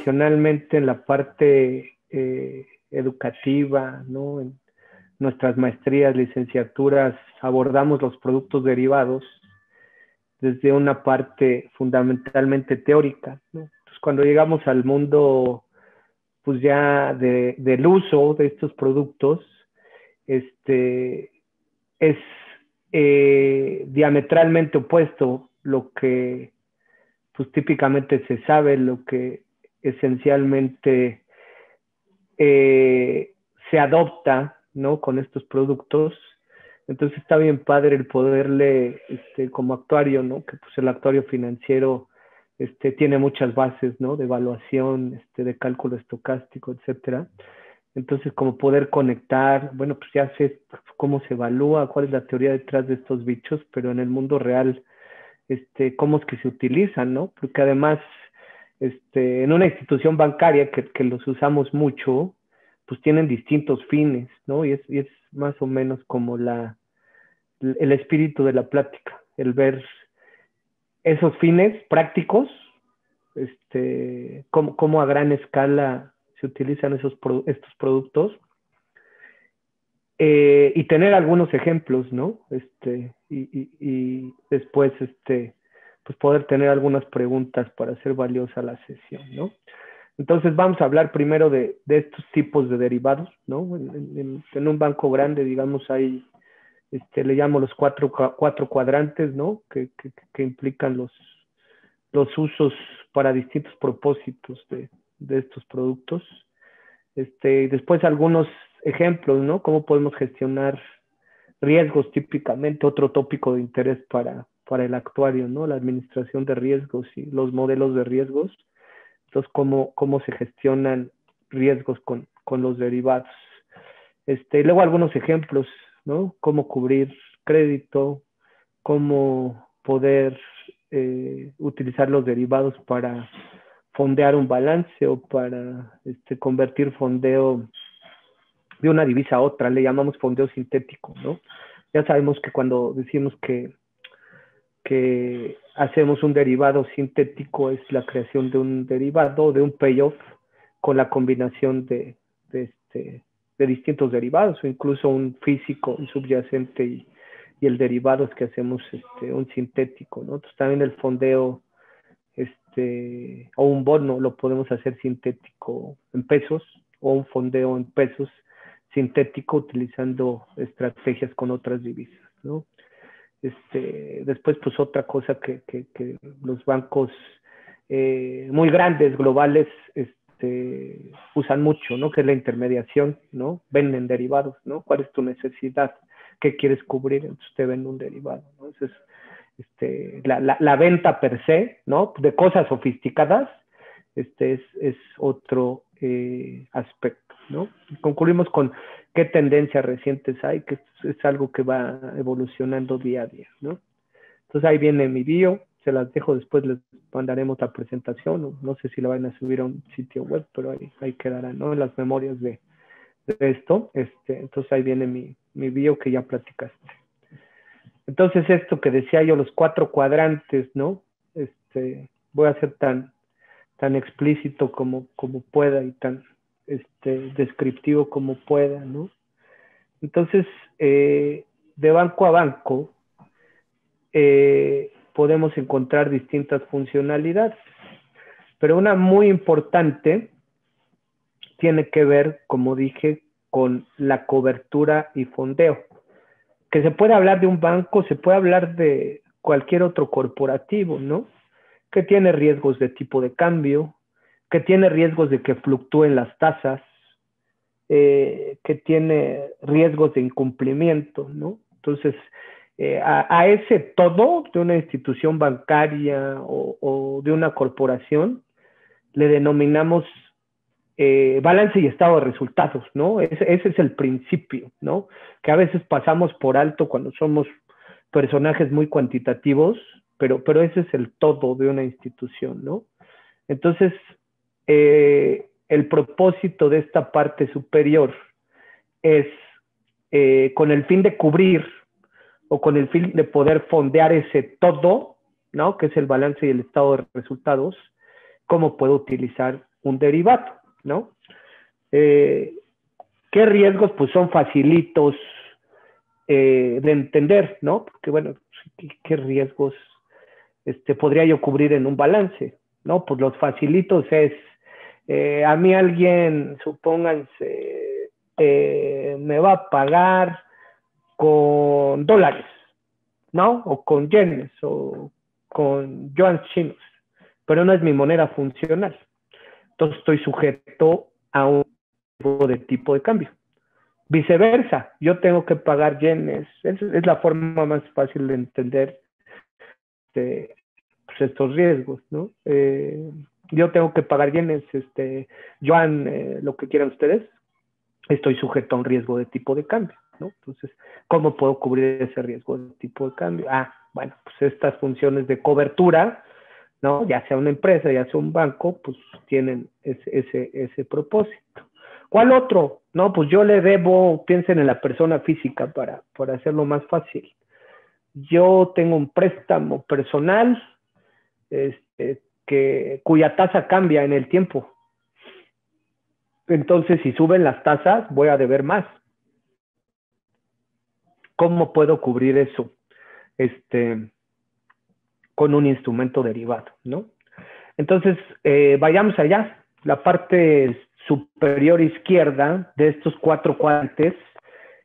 tradicionalmente en la parte educativa, ¿no? En nuestras maestrías, licenciaturas, abordamos los productos derivados desde una parte fundamentalmente teórica, ¿no? Entonces, cuando llegamos al mundo, pues ya del uso de estos productos, es diametralmente opuesto lo que pues típicamente se sabe, lo que esencialmente se adopta, ¿no? Con estos productos. Entonces está bien padre el poderle, como actuario, ¿no? Que pues el actuario financiero tiene muchas bases, ¿no? De evaluación, de cálculo estocástico, etcétera. Entonces, como poder conectar, bueno, pues ya sé cómo se evalúa, cuál es la teoría detrás de estos bichos, pero en el mundo real, cómo es que se utilizan, ¿no? Porque además, en una institución bancaria que los usamos mucho, pues tienen distintos fines, ¿no? Y es más o menos como el espíritu de la plática, el ver esos fines prácticos, cómo a gran escala se utilizan estos productos, y tener algunos ejemplos, ¿no? Y después, pues poder tener algunas preguntas para hacer valiosa la sesión, ¿no? Entonces vamos a hablar primero de estos tipos de derivados, ¿no? En un banco grande, digamos, hay, le llamo los cuatro cuadrantes, ¿no? Que implican los usos para distintos propósitos de estos productos. Después algunos ejemplos, ¿no? Cómo podemos gestionar riesgos típicamente, otro tópico de interés para el actuario, ¿no? La administración de riesgos y los modelos de riesgos. Entonces, cómo se gestionan riesgos con los derivados. Luego algunos ejemplos, ¿no? Cómo cubrir crédito, cómo poder utilizar los derivados para fondear un balance o para convertir fondeo de una divisa a otra, le llamamos fondeo sintético, ¿no? Ya sabemos que cuando decimos que hacemos un derivado sintético es la creación de un derivado, de un payoff, con la combinación de distintos derivados, o incluso un físico, un subyacente y el derivado es que hacemos un sintético, ¿no? Entonces también el fondeo o un bono lo podemos hacer sintético en pesos, o un fondeo en pesos sintético utilizando estrategias con otras divisas, ¿no? Después, pues otra cosa que los bancos muy grandes, globales, usan mucho, ¿no? Que es la intermediación, ¿no? Venden derivados, ¿no? ¿Cuál es tu necesidad? ¿Qué quieres cubrir? Entonces te venden un derivado, ¿no? Entonces, la venta per se, ¿no? De cosas sofisticadas, es otro aspecto, ¿no? Concluimos con qué tendencias recientes hay, que es algo que va evolucionando día a día, ¿no? Entonces ahí viene mi bio, se las dejo, después les mandaremos la presentación, no sé si la van a subir a un sitio web, pero ahí quedará, ¿no? En las memorias de esto, entonces ahí viene mi bio que ya platicaste. Entonces esto que decía yo, los cuatro cuadrantes, ¿no? Voy a ser tan explícito como pueda y tan descriptivo como pueda, ¿no? Entonces, de banco a banco, podemos encontrar distintas funcionalidades, pero una muy importante tiene que ver, como dije, con la cobertura y fondeo. Que se puede hablar de un banco, se puede hablar de cualquier otro corporativo, ¿no? Que tiene riesgos de tipo de cambio, que tiene riesgos de que fluctúen las tasas, que tiene riesgos de incumplimiento, ¿no? Entonces, a ese todo de una institución bancaria o de una corporación le denominamos balance y estado de resultados, ¿no? Ese es el principio, ¿no? Que a veces pasamos por alto cuando somos personajes muy cuantitativos, pero ese es el todo de una institución, ¿no? Entonces, el propósito de esta parte superior es, con el fin de cubrir o con el fin de poder fondear ese todo, ¿no? Que es el balance y el estado de resultados, cómo puedo utilizar un derivado, ¿no? ¿Qué riesgos? Pues son facilitos de entender, ¿no? Porque, bueno, ¿qué riesgos podría yo cubrir en un balance? ¿No? Pues los facilitos es, a mí alguien, supónganse, me va a pagar con dólares, ¿no? O con yenes, o con yuans chinos, pero no es mi moneda funcional. Entonces estoy sujeto a un tipo de cambio. Viceversa, yo tengo que pagar yenes, es la forma más fácil de entender pues estos riesgos, ¿no? Yo tengo que pagar yenes, yuan, lo que quieran ustedes, estoy sujeto a un riesgo de tipo de cambio, ¿no? Entonces, ¿cómo puedo cubrir ese riesgo de tipo de cambio? Bueno, pues estas funciones de cobertura, ¿no? Ya sea una empresa, ya sea un banco, pues tienen ese propósito. ¿Cuál otro? No, pues yo le debo, piensen en la persona física para hacerlo más fácil. Yo tengo un préstamo personal cuya tasa cambia en el tiempo. Entonces, si suben las tasas, voy a deber más. ¿Cómo puedo cubrir eso? Con un instrumento derivado, ¿no? Entonces, vayamos allá. La parte superior izquierda de estos 4 cuadrantes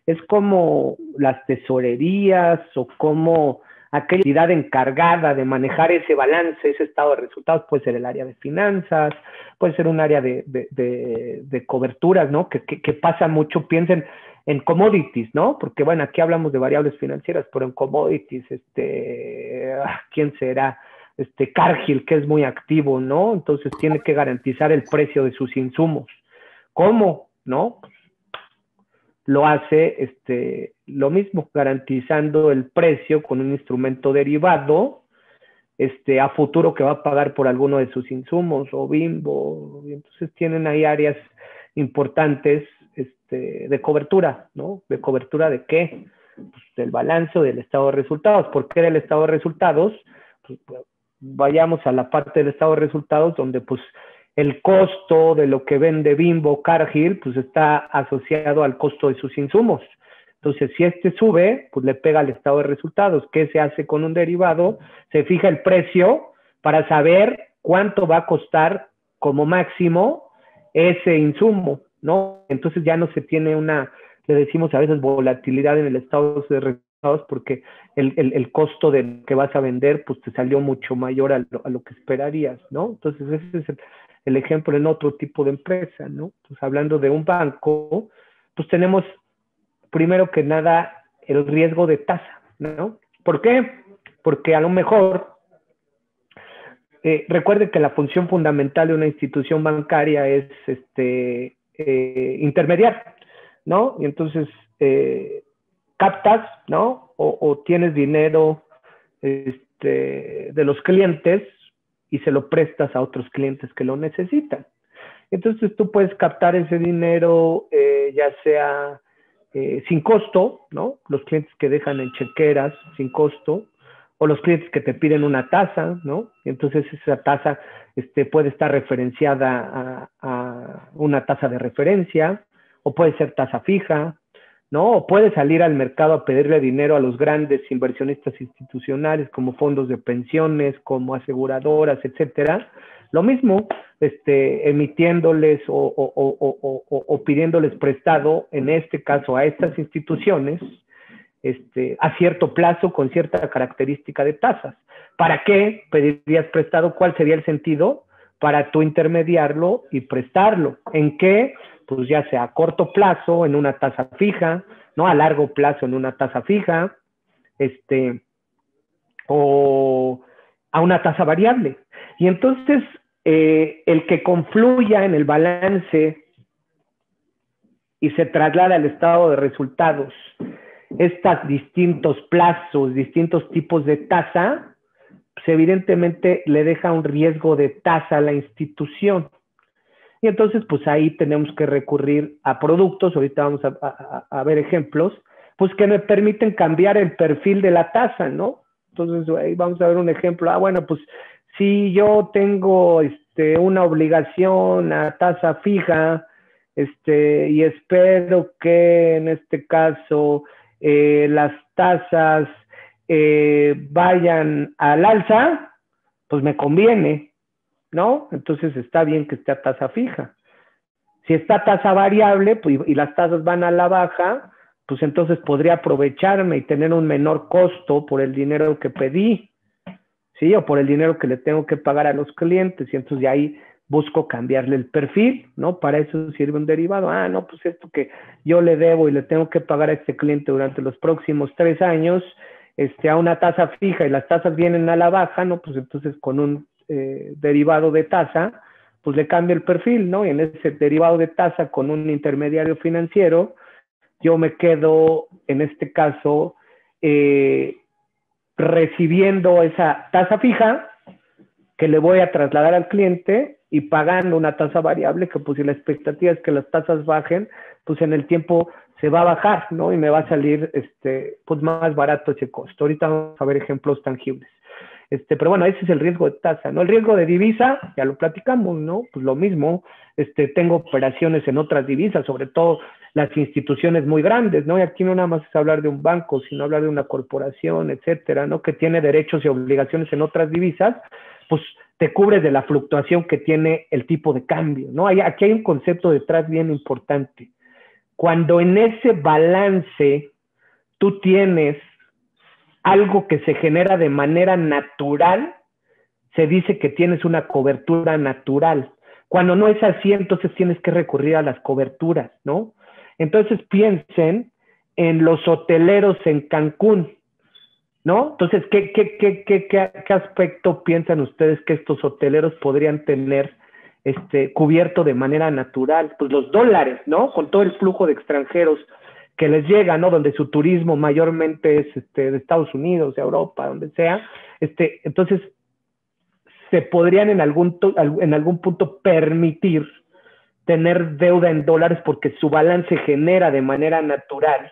es como las tesorerías o como aquella entidad encargada de manejar ese balance, ese estado de resultados. Puede ser el área de finanzas, puede ser un área de coberturas, ¿no? Que pasa mucho, piensen en commodities, ¿no? Porque, bueno, aquí hablamos de variables financieras, pero en commodities, ¿quién será? Cargill, que es muy activo, ¿no? Entonces tiene que garantizar el precio de sus insumos. ¿Cómo? ¿No? Lo hace lo mismo, garantizando el precio con un instrumento derivado a futuro que va a pagar por alguno de sus insumos o Bimbo. Y entonces tienen ahí áreas importantes de cobertura, ¿no? ¿De cobertura de qué? Pues del balance o del estado de resultados. ¿Por qué del estado de resultados? Pues, vayamos a la parte del estado de resultados donde pues el costo de lo que vende Bimbo, Cargill, pues está asociado al costo de sus insumos. Entonces, si sube, pues le pega al estado de resultados. ¿Qué se hace con un derivado? Se fija el precio para saber cuánto va a costar como máximo ese insumo, ¿no? Entonces ya no se tiene le decimos a veces volatilidad en el estado de resultados porque el costo de que vas a vender, pues te salió mucho mayor a lo que esperarías, ¿no? Entonces ese es el ejemplo en otro tipo de empresa, ¿no? Entonces hablando de un banco, pues tenemos primero que nada el riesgo de tasa, ¿no? ¿Por qué? Porque a lo mejor, recuerden que la función fundamental de una institución bancaria es intermediar, ¿no? Y entonces captas, ¿no? O tienes dinero de los clientes y se lo prestas a otros clientes que lo necesitan. Entonces tú puedes captar ese dinero, ya sea sin costo, ¿no? Los clientes que dejan en chequeras sin costo, o los clientes que te piden una tasa, ¿no? Entonces esa tasa puede estar referenciada a una tasa de referencia, o puede ser tasa fija, ¿no? O puede salir al mercado a pedirle dinero a los grandes inversionistas institucionales como fondos de pensiones, como aseguradoras, etcétera. Lo mismo, emitiéndoles o pidiéndoles prestado, en este caso a estas instituciones, a cierto plazo con cierta característica de tasas. ¿Para qué pedirías prestado? ¿Cuál sería el sentido? Para tú intermediarlo y prestarlo. ¿En qué? Pues ya sea a corto plazo en una tasa fija, ¿no? A largo plazo en una tasa fija, o a una tasa variable. Y entonces el que confluya en el balance y se traslada al estado de resultados estos distintos plazos, distintos tipos de tasa, pues evidentemente le deja un riesgo de tasa a la institución. Y entonces, pues ahí tenemos que recurrir a productos, ahorita vamos a ver ejemplos, pues que me permiten cambiar el perfil de la tasa, ¿no? Entonces, ahí vamos a ver un ejemplo. Bueno, pues si yo tengo una obligación a tasa fija, y espero que en este caso las tasas vayan al alza, pues me conviene, ¿no? Entonces está bien que esté a tasa fija. Si está a tasa variable pues, y las tasas van a la baja, pues entonces podría aprovecharme y tener un menor costo por el dinero que pedí, ¿sí? O por el dinero que le tengo que pagar a los clientes, y entonces de ahí busco cambiarle el perfil, ¿no? Para eso sirve un derivado. Ah, no, pues esto que yo le debo y le tengo que pagar a este cliente durante los próximos 3 años, a una tasa fija y las tasas vienen a la baja, ¿no? Pues entonces con un derivado de tasa, pues le cambio el perfil, ¿no? Y en ese derivado de tasa con un intermediario financiero, yo me quedo, en este caso, recibiendo esa tasa fija que le voy a trasladar al cliente y pagando una tasa variable que pues si la expectativa es que las tasas bajen, pues en el tiempo se va a bajar, ¿no? Y me va a salir pues más barato ese costo. Ahorita vamos a ver ejemplos tangibles. Pero bueno, ese es el riesgo de tasa, ¿no? El riesgo de divisa, ya lo platicamos, ¿no? Pues lo mismo, tengo operaciones en otras divisas, sobre todo las instituciones muy grandes, ¿no? Y aquí no nada más es hablar de un banco, sino hablar de una corporación, etcétera, ¿no? Que tiene derechos y obligaciones en otras divisas, pues te cubres de la fluctuación que tiene el tipo de cambio, ¿no? Aquí hay un concepto detrás bien importante. Cuando en ese balance tú tienes algo que se genera de manera natural, se dice que tienes una cobertura natural. Cuando no es así, entonces tienes que recurrir a las coberturas, ¿no? Entonces piensen en los hoteleros en Cancún, ¿no? Entonces, ¿qué aspecto piensan ustedes que estos hoteleros podrían tener cubierto de manera natural? Pues los dólares, ¿no? Con todo el flujo de extranjeros que les llega, ¿no? Donde su turismo mayormente es de Estados Unidos, de Europa, donde sea. Entonces, se podrían en algún punto permitir tener deuda en dólares porque su balance genera de manera natural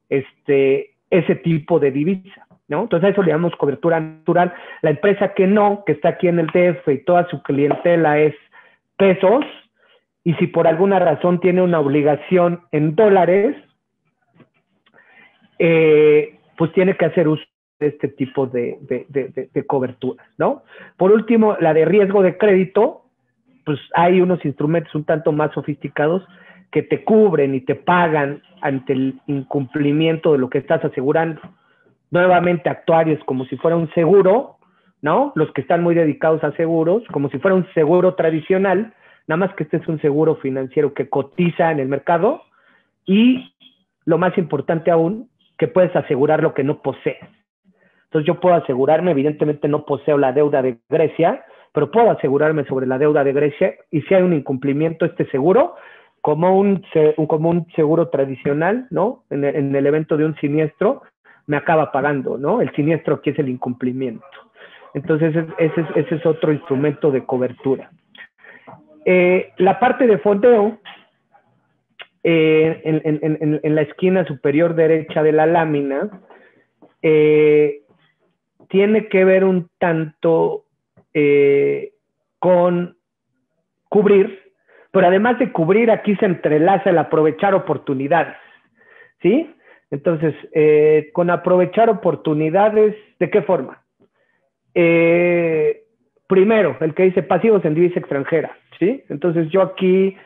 ese tipo de divisa, ¿no? Entonces a eso le llamamos cobertura natural. La empresa que está aquí en el DF y toda su clientela es pesos, y si por alguna razón tiene una obligación en dólares, pues tiene que hacer uso de este tipo de coberturas, ¿no? Por último, la de riesgo de crédito, pues hay unos instrumentos un tanto más sofisticados que te cubren y te pagan ante el incumplimiento de lo que estás asegurando. Nuevamente, actuarios como si fuera un seguro, ¿no? Los que están muy dedicados a seguros, como si fuera un seguro tradicional, nada más que este es un seguro financiero que cotiza en el mercado y, lo más importante aún, que puedes asegurar lo que no posees. Entonces yo puedo asegurarme, evidentemente no poseo la deuda de Grecia, pero puedo asegurarme sobre la deuda de Grecia, y si hay un incumplimiento, seguro, como un seguro tradicional, ¿no? En el evento de un siniestro, me acaba pagando, ¿no? El siniestro aquí es el incumplimiento. Entonces ese es otro instrumento de cobertura. La parte de fondeo, en la esquina superior derecha de la lámina, tiene que ver un tanto con cubrir, pero además de cubrir, aquí se entrelaza el aprovechar oportunidades, ¿sí? Entonces, con aprovechar oportunidades, ¿de qué forma? Primero, el que dice pasivos en divisa extranjera, ¿sí? Entonces, yo aquí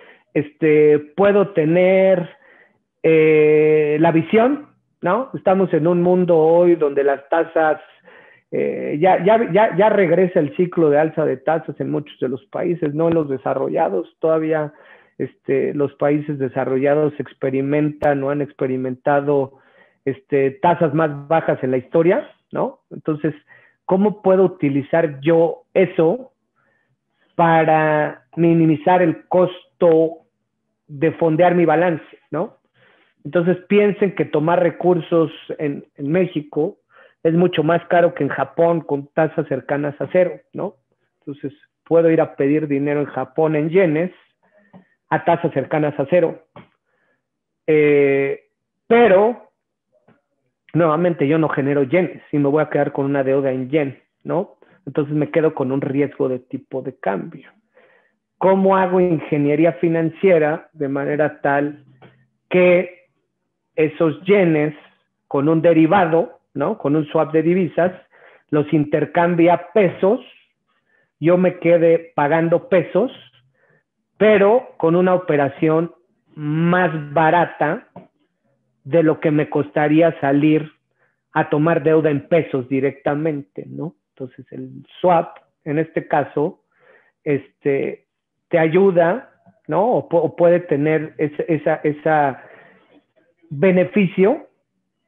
puedo tener la visión, ¿no? Estamos en un mundo hoy donde las tasas, ya regresa el ciclo de alza de tasas en muchos de los países, no en los desarrollados. Todavía los países desarrollados experimentan o han experimentado tasas más bajas en la historia, ¿no? Entonces, ¿cómo puedo utilizar yo eso para minimizar el costo de fondear mi balance, ¿no? Entonces piensen que tomar recursos en México es mucho más caro que en Japón, con tasas cercanas a cero, ¿no? Entonces puedo ir a pedir dinero en Japón en yenes a tasas cercanas a cero. Pero nuevamente yo no genero yenes y me voy a quedar con una deuda en yen, ¿no? Entonces me quedo con un riesgo de tipo de cambio. ¿Cómo hago ingeniería financiera de manera tal que esos yenes con un derivado, ¿no? Con un swap de divisas, los intercambie a pesos, yo me quede pagando pesos, pero con una operación más barata de lo que me costaría salir a tomar deuda en pesos directamente, ¿no? Entonces el swap, en este caso, te ayuda, ¿no? O puede tener esa beneficio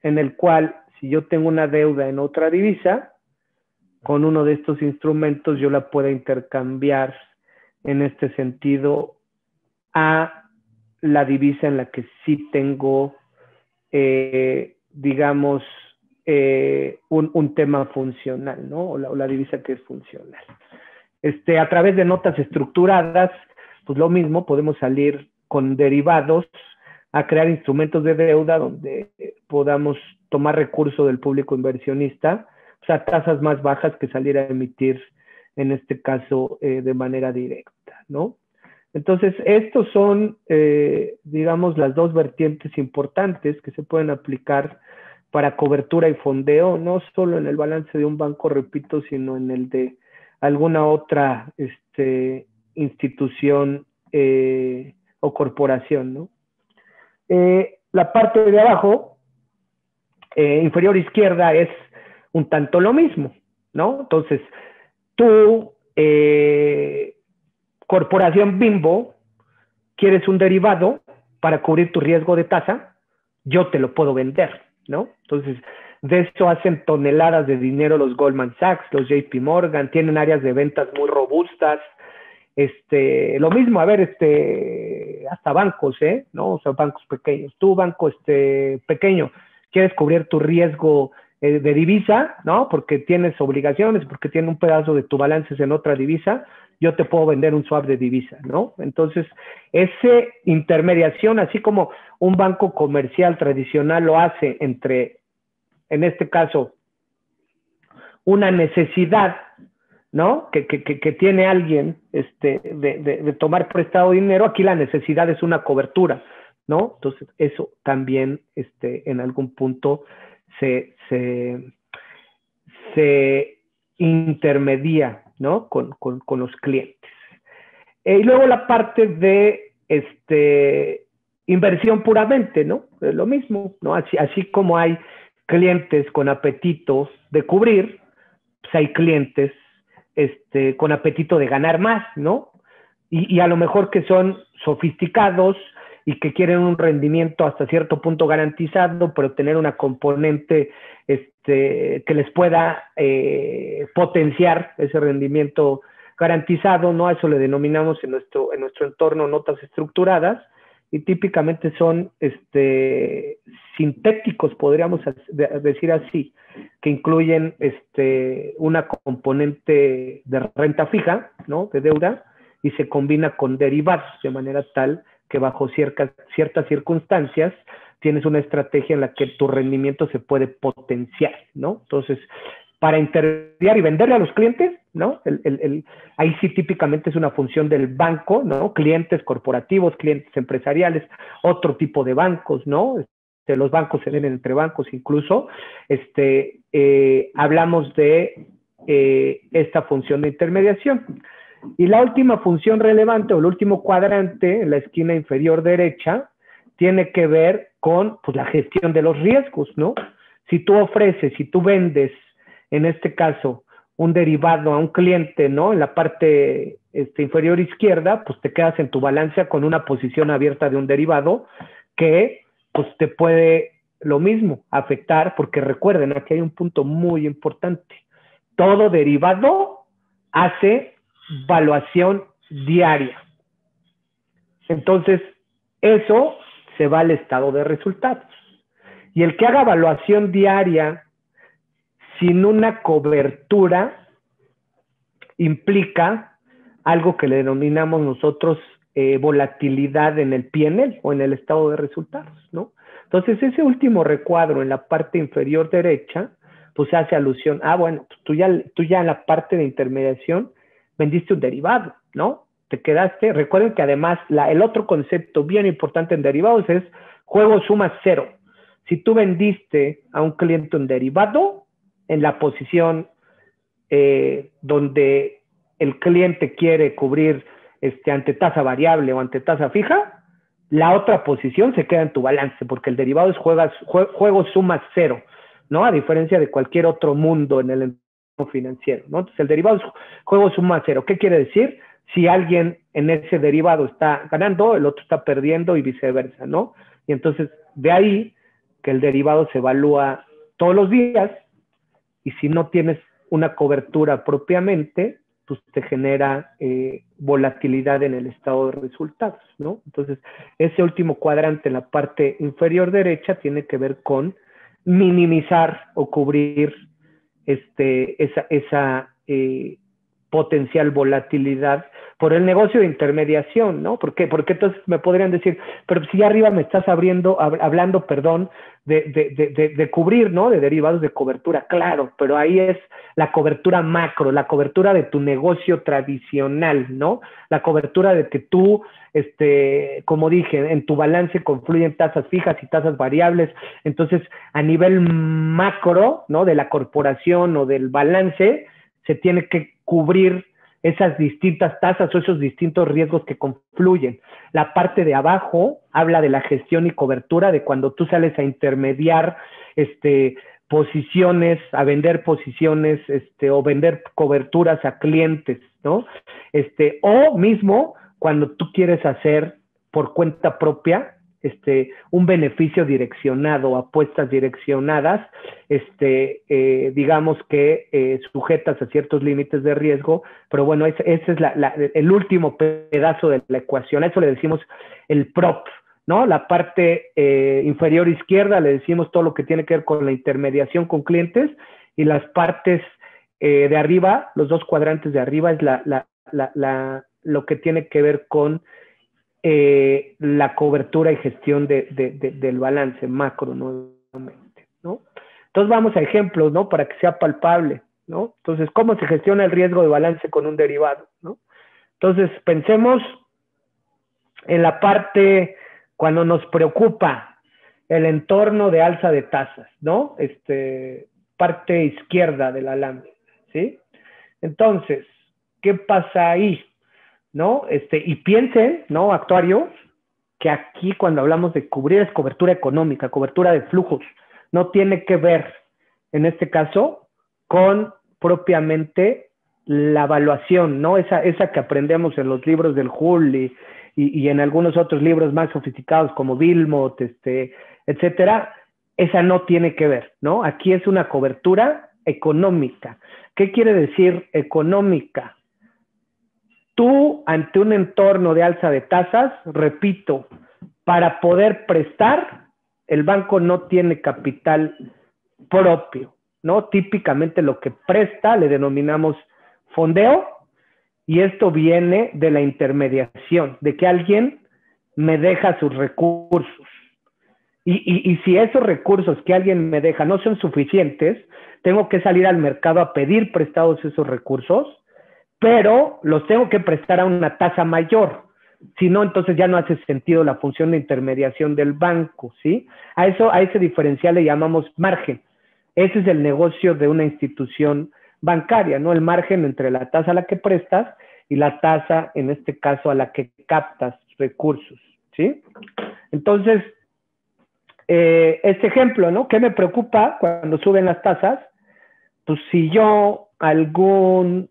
en el cual si yo tengo una deuda en otra divisa, con uno de estos instrumentos yo la puedo intercambiar en este sentido a la divisa en la que sí tengo, digamos, un tema funcional, ¿no? O la divisa que es funcional. A través de notas estructuradas, pues lo mismo, podemos salir con derivados a crear instrumentos de deuda donde podamos tomar recursos del público inversionista, o sea, tasas más bajas que salir a emitir, en este caso, de manera directa, ¿no? Entonces, estos son, digamos, las dos vertientes importantes que se pueden aplicar para cobertura y fondeo, no solo en el balance de un banco, repito, sino en el de alguna otra institución o corporación, ¿no? La parte de abajo, inferior izquierda, es un tanto lo mismo, ¿no? Entonces, tú, corporación Bimbo, quieres un derivado para cubrir tu riesgo de tasa, yo te lo puedo vender, ¿no? Entonces, de eso hacen toneladas de dinero los Goldman Sachs, los JP Morgan, tienen áreas de ventas muy robustas. Lo mismo, a ver, hasta bancos, ¿no? O sea, bancos pequeños. Tú, banco pequeño, quieres cubrir tu riesgo de divisa, ¿no? Porque tienes obligaciones, porque tienes un pedazo de tu balance en otra divisa, yo te puedo vender un swap de divisa, ¿no? Entonces, esa intermediación, así como un banco comercial tradicional lo hace entre, en este caso, una necesidad, ¿no? Que tiene alguien de tomar prestado dinero, aquí la necesidad es una cobertura, ¿no? Entonces, eso también en algún punto se intermedia, ¿no? Con los clientes. Y luego la parte de inversión puramente, ¿no? Lo mismo, ¿no? Así como hay clientes con apetito de cubrir, pues hay clientes con apetito de ganar más, ¿no? Y a lo mejor que son sofisticados y que quieren un rendimiento hasta cierto punto garantizado, pero tener una componente que les pueda potenciar ese rendimiento garantizado, ¿no? A eso le denominamos en nuestro entorno notas estructuradas, y típicamente son sintéticos, podríamos decir así, que incluyen una componente de renta fija, ¿no? De deuda, y se combina con derivados de manera tal que bajo ciertas circunstancias tienes una estrategia en la que tu rendimiento se puede potenciar, ¿no? Entonces, para intermediar y venderle a los clientes, ¿no? Ahí sí típicamente es una función del banco, ¿no? Clientes corporativos, clientes empresariales, otro tipo de bancos, ¿no? Los bancos se ven entre bancos incluso. Hablamos de esta función de intermediación. Y la última función relevante, o el último cuadrante en la esquina inferior derecha, tiene que ver con, pues, la gestión de los riesgos, ¿no? Si tú ofreces, si tú vendes, en este caso, un derivado a un cliente, ¿no? En la parte inferior izquierda, pues te quedas en tu balanza con una posición abierta de un derivado que, pues, te puede lo mismo afectar, porque recuerden, aquí hay un punto muy importante. Todo derivado hace valuación diaria. Entonces, eso se va al estado de resultados. Y el que haga evaluación diaria sin una cobertura implica algo que le denominamos nosotros volatilidad en el P&L o en el estado de resultados, ¿no? Entonces, ese último recuadro en la parte inferior derecha, pues hace alusión, bueno, tú ya en la parte de intermediación vendiste un derivado, ¿no? Te quedaste, recuerden que además el otro concepto bien importante en derivados es juego suma cero. Si tú vendiste a un cliente un derivado en la posición donde el cliente quiere cubrir ante tasa variable o ante tasa fija, la otra posición se queda en tu balance, porque el derivado es juego suma cero, ¿no? A diferencia de cualquier otro mundo en el entorno financiero, ¿no? Entonces, el derivado es juego suma cero. ¿Qué quiere decir? Si alguien en ese derivado está ganando, el otro está perdiendo y viceversa, ¿no? Y entonces, de ahí que el derivado se evalúa todos los días, y si no tienes una cobertura propiamente, pues te genera volatilidad en el estado de resultados, ¿no? Entonces, ese último cuadrante en la parte inferior derecha tiene que ver con minimizar o cubrir esa potencial volatilidad por el negocio de intermediación, ¿no? ¿Por qué? Porque entonces me podrían decir, pero si arriba me estás hablando, de cubrir, ¿no? De derivados de cobertura, claro, pero ahí es la cobertura macro, la cobertura de tu negocio tradicional, ¿no? La cobertura de que tú, como dije, en tu balance confluyen tasas fijas y tasas variables. Entonces, a nivel macro, ¿no? De la corporación o del balance, se tiene que cubrir esas distintas tasas o esos distintos riesgos que confluyen. La parte de abajo habla de la gestión y cobertura, de cuando tú sales a intermediar posiciones, a vender posiciones, o vender coberturas a clientes, ¿no? O mismo cuando tú quieres hacer por cuenta propia un beneficio direccionado, apuestas direccionadas, digamos que sujetas a ciertos límites de riesgo, pero bueno, ese es el último pedazo de la ecuación. A eso le decimos el prop, ¿no? La parte inferior izquierda le decimos todo lo que tiene que ver con la intermediación con clientes, y las partes de arriba, los dos cuadrantes de arriba, es lo que tiene que ver con la cobertura y gestión del balance macro, nuevamente, ¿no? Entonces vamos a ejemplos, ¿no? Para que sea palpable, ¿no? Entonces, ¿cómo se gestiona el riesgo de balance con un derivado, ¿no? Entonces, pensemos en la parte cuando nos preocupa el entorno de alza de tasas, ¿no? Parte izquierda de la lámina, ¿sí? Entonces, ¿qué pasa ahí? ¿No? Y piensen, ¿no? Actuarios, que aquí cuando hablamos de cubrir es cobertura económica, cobertura de flujos. No tiene que ver, en este caso, con propiamente la evaluación, ¿no? Esa que aprendemos en los libros del Hull y en algunos otros libros más sofisticados como Wilmot, etcétera. Esa no tiene que ver, ¿no? Aquí es una cobertura económica. ¿Qué quiere decir económica? Tú, ante un entorno de alza de tasas, repito, para poder prestar, el banco no tiene capital propio, ¿no? Típicamente lo que presta le denominamos fondeo, y esto viene de la intermediación, de que alguien me deja sus recursos. Y si esos recursos que alguien me deja no son suficientes, tengo que salir al mercado a pedir prestados esos recursos, pero los tengo que prestar a una tasa mayor. Si no, entonces ya no hace sentido la función de intermediación del banco, ¿sí? A ese diferencial le llamamos margen. Ese es el negocio de una institución bancaria, ¿no? El margen entre la tasa a la que prestas y la tasa, en este caso, a la que captas recursos, ¿sí? Entonces, este ejemplo, ¿no? ¿Qué me preocupa cuando suben las tasas? Pues si yo algún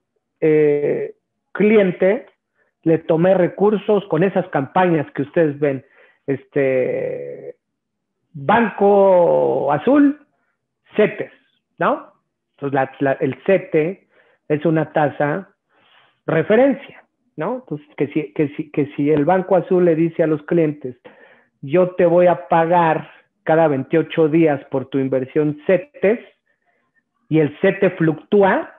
cliente le tomé recursos con esas campañas que ustedes ven, Banco Azul, CETES, ¿no? Entonces el CETE es una tasa referencia, ¿no? Entonces que si el Banco Azul le dice a los clientes, yo te voy a pagar cada 28 días por tu inversión CETES, y el CETE fluctúa,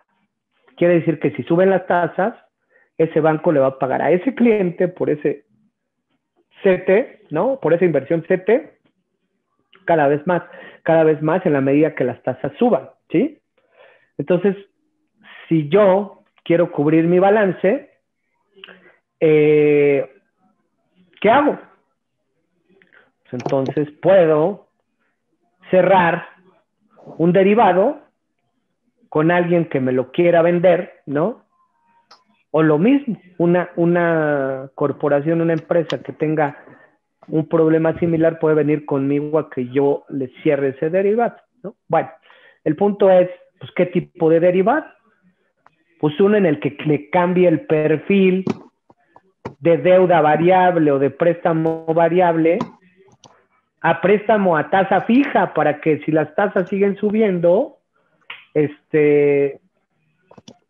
quiere decir que si suben las tasas, ese banco le va a pagar a ese cliente por ese CETE, ¿no? Por esa inversión CETE, cada vez más en la medida que las tasas suban, ¿sí? Entonces, si yo quiero cubrir mi balance, ¿qué hago? Pues entonces puedo cerrar un derivado con alguien que me lo quiera vender, ¿no? O lo mismo, una corporación, una empresa que tenga un problema similar puede venir conmigo a que yo le cierre ese derivado, ¿no? Bueno, el punto es, pues, ¿qué tipo de derivado? Pues uno en el que le cambie el perfil de deuda variable o de préstamo variable a préstamo a tasa fija para que si las tasas siguen subiendo,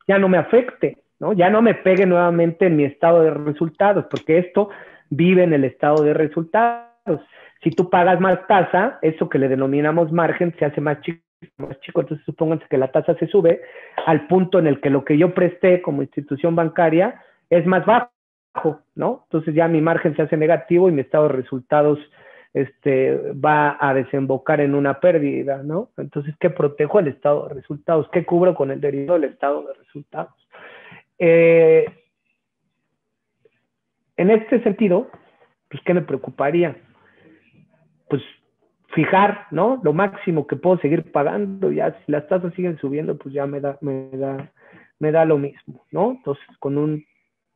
ya no me afecte, ¿no? Ya no me pegue nuevamente en mi estado de resultados, porque esto vive en el estado de resultados. Si tú pagas más tasa, eso que le denominamos margen se hace más chico, entonces supónganse que la tasa se sube al punto en el que lo que yo presté como institución bancaria es más bajo, ¿no? Entonces ya mi margen se hace negativo y mi estado de resultados va a desembocar en una pérdida, ¿no? Entonces, ¿qué protejo? El estado de resultados. ¿Qué cubro con el derivado del estado de resultados? En este sentido, pues, ¿qué me preocuparía? Pues fijar, ¿no? Lo máximo que puedo seguir pagando, ya si las tasas siguen subiendo, pues ya me da lo mismo, ¿no? Entonces, con un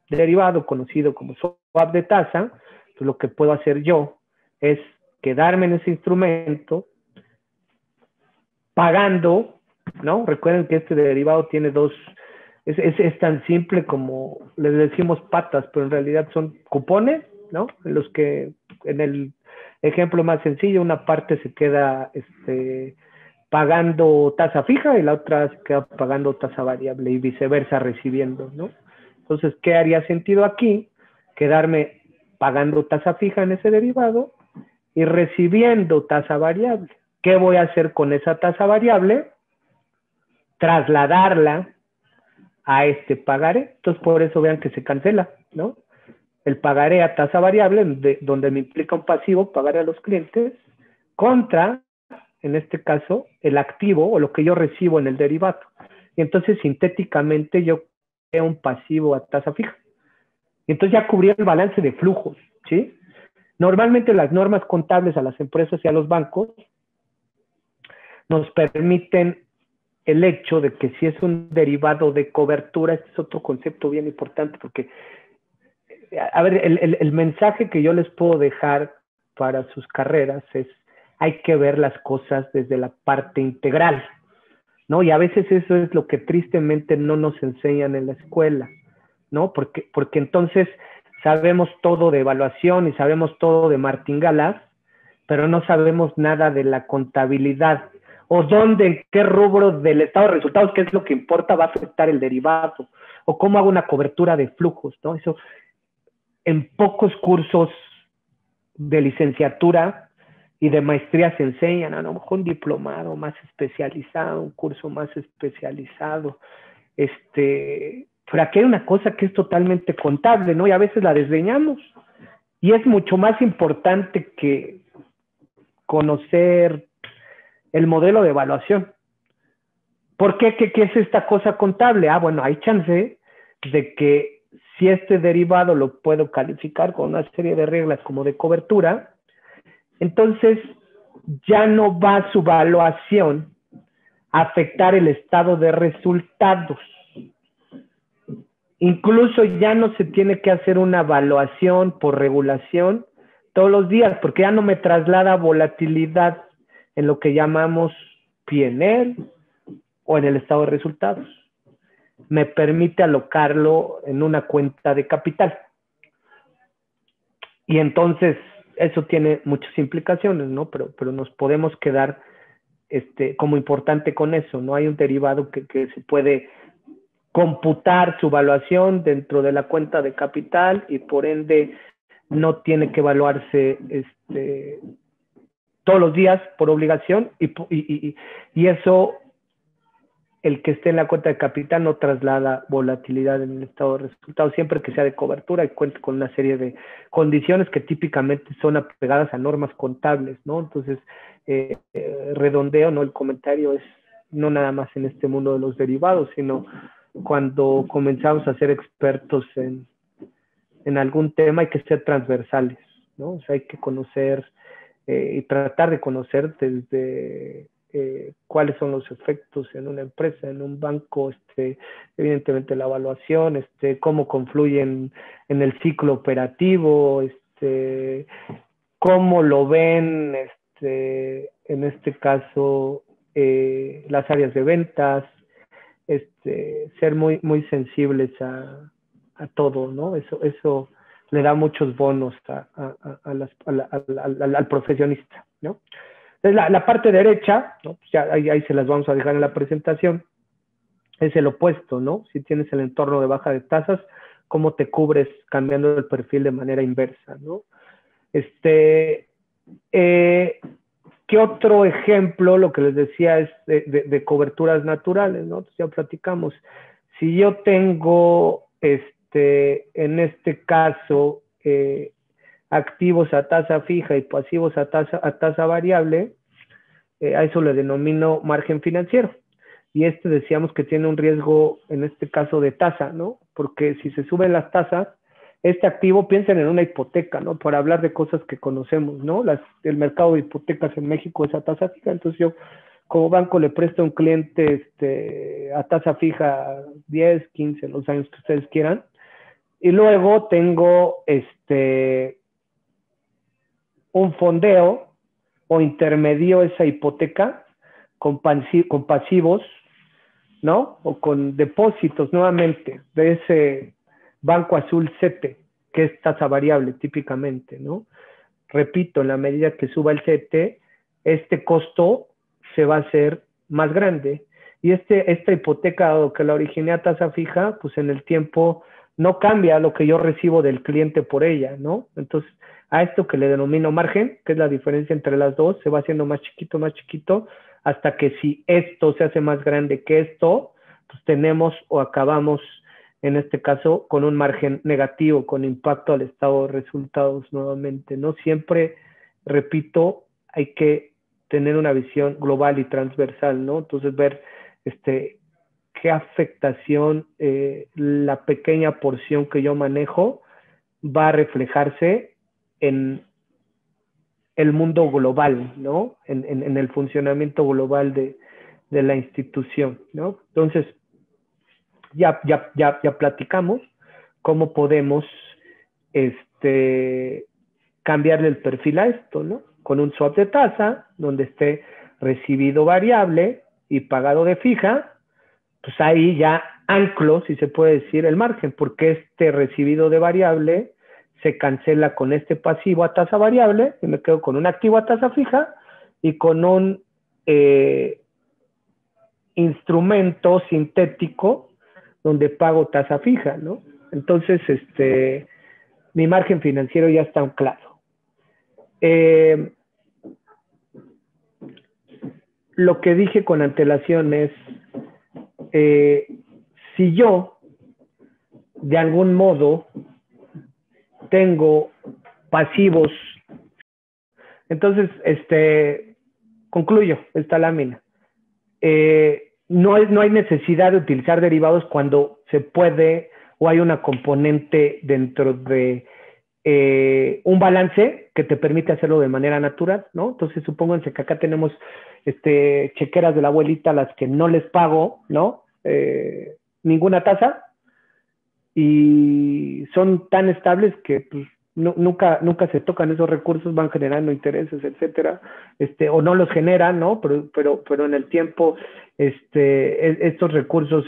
derivado conocido como swap de tasa, pues lo que puedo hacer yo es quedarme en ese instrumento pagando, ¿no? Recuerden que este derivado tiene dos, es tan simple como les decimos patas, pero en realidad son cupones, ¿no? En los que, en el ejemplo más sencillo, una parte se queda pagando tasa fija y la otra se queda pagando tasa variable y viceversa recibiendo, ¿no? Entonces, ¿qué haría sentido aquí? Quedarme pagando tasa fija en ese derivado y recibiendo tasa variable. ¿Qué voy a hacer con esa tasa variable? Trasladarla a este pagaré. Entonces, por eso vean que se cancela, ¿no? El pagaré a tasa variable, donde me implica un pasivo, pagar a los clientes, contra, en este caso, el activo o lo que yo recibo en el derivado. Y entonces, sintéticamente, yo creo un pasivo a tasa fija. Y entonces ya cubrí el balance de flujos, ¿sí? Normalmente las normas contables a las empresas y a los bancos nos permiten el hecho de que si es un derivado de cobertura, este es otro concepto bien importante, porque, a ver, el mensaje que yo les puedo dejar para sus carreras es, hay que ver las cosas desde la parte integral, ¿no? Y a veces eso es lo que tristemente no nos enseñan en la escuela, ¿no? Porque entonces sabemos todo de evaluación y sabemos todo de martingalas, pero no sabemos nada de la contabilidad o dónde, en qué rubro del estado de resultados, qué es lo que importa, va a afectar el derivado, o cómo hago una cobertura de flujos, ¿no? Eso en pocos cursos de licenciatura y de maestría se enseñan, a lo mejor un diplomado más especializado, un curso más especializado, pero aquí hay una cosa que es totalmente contable, ¿no? Y a veces la desdeñamos, y es mucho más importante que conocer el modelo de evaluación. ¿Por qué? ¿Qué es esta cosa contable? Ah, bueno, hay chance de que si este derivado lo puedo calificar con una serie de reglas como de cobertura, entonces ya no va su evaluación a afectar el estado de resultados. Incluso ya no se tiene que hacer una evaluación por regulación todos los días, porque ya no me traslada volatilidad en lo que llamamos P&L o en el estado de resultados. Me permite alocarlo en una cuenta de capital. Y entonces eso tiene muchas implicaciones, ¿no? Pero nos podemos quedar como importante con eso, ¿no? Hay un derivado que se puede computar su evaluación dentro de la cuenta de capital y por ende no tiene que evaluarse todos los días por obligación y eso, el que esté en la cuenta de capital no traslada volatilidad en el estado de resultados siempre que sea de cobertura y cuente con una serie de condiciones que típicamente son apegadas a normas contables, ¿no? Entonces, redondeo, ¿no? El comentario es no nada más en este mundo de los derivados, sino cuando comenzamos a ser expertos en algún tema hay que ser transversales, ¿no? O sea, hay que conocer y tratar de conocer desde cuáles son los efectos en una empresa, en un banco, evidentemente la evaluación, cómo confluyen en el ciclo operativo, cómo lo ven, en este caso, las áreas de ventas, ser muy, muy sensibles a todo, ¿no? Eso le da muchos bonos al profesionista, ¿no? Entonces, la parte derecha, ¿no? Pues ya ahí se las vamos a dejar en la presentación, es el opuesto, ¿no? Si tienes el entorno de baja de tasas, ¿cómo te cubres cambiando el perfil de manera inversa, ¿no? ¿Qué otro ejemplo? Lo que les decía es de coberturas naturales, ¿no? Entonces ya platicamos. Si yo tengo, en este caso, activos a tasa fija y pasivos a tasa variable, a eso le denomino margen financiero. Y decíamos que tiene un riesgo, en este caso, de tasa, ¿no? Porque si se suben las tasas, activo, piensen en una hipoteca, ¿no? Para hablar de cosas que conocemos, ¿no? El mercado de hipotecas en México es a tasa fija, entonces yo como banco le presto a un cliente a tasa fija 10, 15, los años que ustedes quieran, y luego tengo un fondeo o intermedio esa hipoteca con pasivos, ¿no? O con depósitos nuevamente de ese banco azul CETE, que es tasa variable típicamente, ¿no? Repito, en la medida que suba el CETE, este costo se va a hacer más grande. Y esta hipoteca, dado que la originé a tasa fija, pues en el tiempo no cambia lo que yo recibo del cliente por ella, ¿no? Entonces, a esto que le denomino margen, que es la diferencia entre las dos, se va haciendo más chiquito, hasta que si esto se hace más grande que esto, pues tenemos o acabamos, en este caso, con un margen negativo, con impacto al estado de resultados nuevamente, ¿no? Siempre, repito, hay que tener una visión global y transversal, ¿no? Entonces, ver qué afectación la pequeña porción que yo manejo va a reflejarse en el mundo global, ¿no? En el funcionamiento global de la institución, ¿no? Entonces, ya platicamos cómo podemos cambiarle el perfil a esto, ¿no? Con un swap de tasa, donde esté recibido variable y pagado de fija, pues ahí ya anclo, si se puede decir, el margen, porque recibido de variable se cancela con pasivo a tasa variable, y me quedo con un activo a tasa fija y con un instrumento sintético donde pago tasa fija, ¿no? Entonces, mi margen financiero ya está claro. Lo que dije con antelación es, si yo, de algún modo, tengo pasivos, entonces, concluyo esta lámina. No hay necesidad de utilizar derivados cuando se puede o hay una componente dentro de un balance que te permite hacerlo de manera natural, ¿no? Entonces, supónganse que acá tenemos chequeras de la abuelita a las que no les pago, ¿no? Ninguna tasa, y son tan estables que pues, nunca se tocan esos recursos, van generando intereses, etcétera, o no los generan, ¿no? Pero en el tiempo estos recursos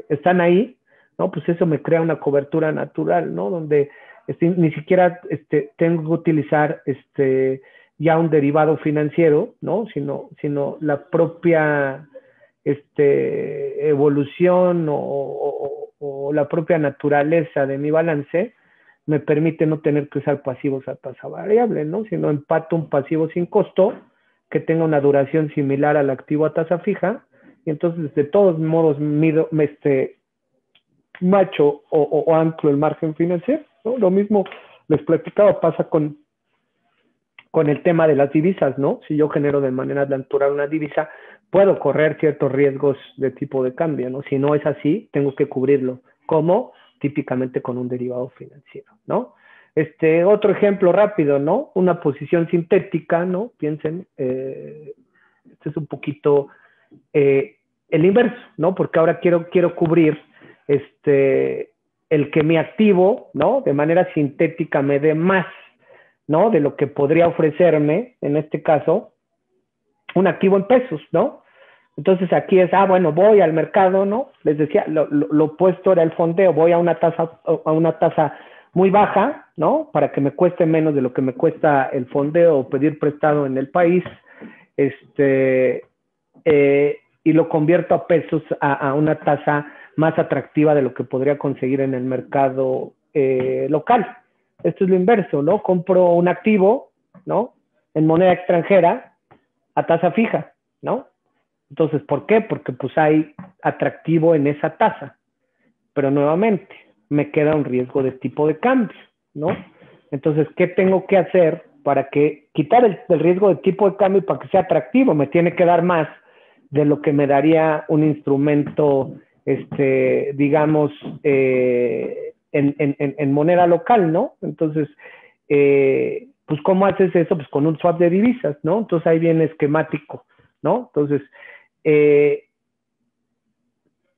están ahí, ¿no? Pues eso me crea una cobertura natural, ¿no? Donde ni siquiera tengo que utilizar ya un derivado financiero, ¿no? Sino la propia evolución o la propia naturaleza de mi balance me permite no tener que usar pasivos a tasa variable, ¿no? Sino empato un pasivo sin costo que tenga una duración similar al activo a tasa fija, y entonces de todos modos macho o anclo el margen financiero, ¿no? Lo mismo les platicaba, pasa con el tema de las divisas, ¿no? Si yo genero de manera natural una divisa, puedo correr ciertos riesgos de tipo de cambio, ¿no? Si no es así, tengo que cubrirlo, como típicamente con un derivado financiero, ¿no? Otro ejemplo rápido, ¿no? Una posición sintética, ¿no? Piensen, este es un poquito el inverso, ¿no? Porque ahora quiero cubrir el que mi activo, ¿no? De manera sintética me dé más, ¿no? De lo que podría ofrecerme, en este caso, un activo en pesos, ¿no? Entonces aquí es, bueno, voy al mercado, ¿no? Les decía, lo opuesto era el fondeo, voy a una tasa muy baja, ¿no? Para que me cueste menos de lo que me cuesta el fondeo o pedir prestado en el país, y lo convierto a pesos a una tasa más atractiva de lo que podría conseguir en el mercado local. Esto es lo inverso, ¿no? Compro un activo, ¿no? En moneda extranjera a tasa fija, ¿no? Entonces, ¿por qué? Porque pues hay atractivo en esa tasa. Pero nuevamente, me queda un riesgo de tipo de cambio, ¿no? Entonces, ¿qué tengo que hacer para quitar el riesgo de tipo de cambio para que sea atractivo? Me tiene que dar más de lo que me daría un instrumento, digamos, en moneda local, ¿no? Entonces, pues, ¿cómo haces eso? Pues con un swap de divisas, ¿no? Entonces, ahí viene esquemático, ¿no? Entonces,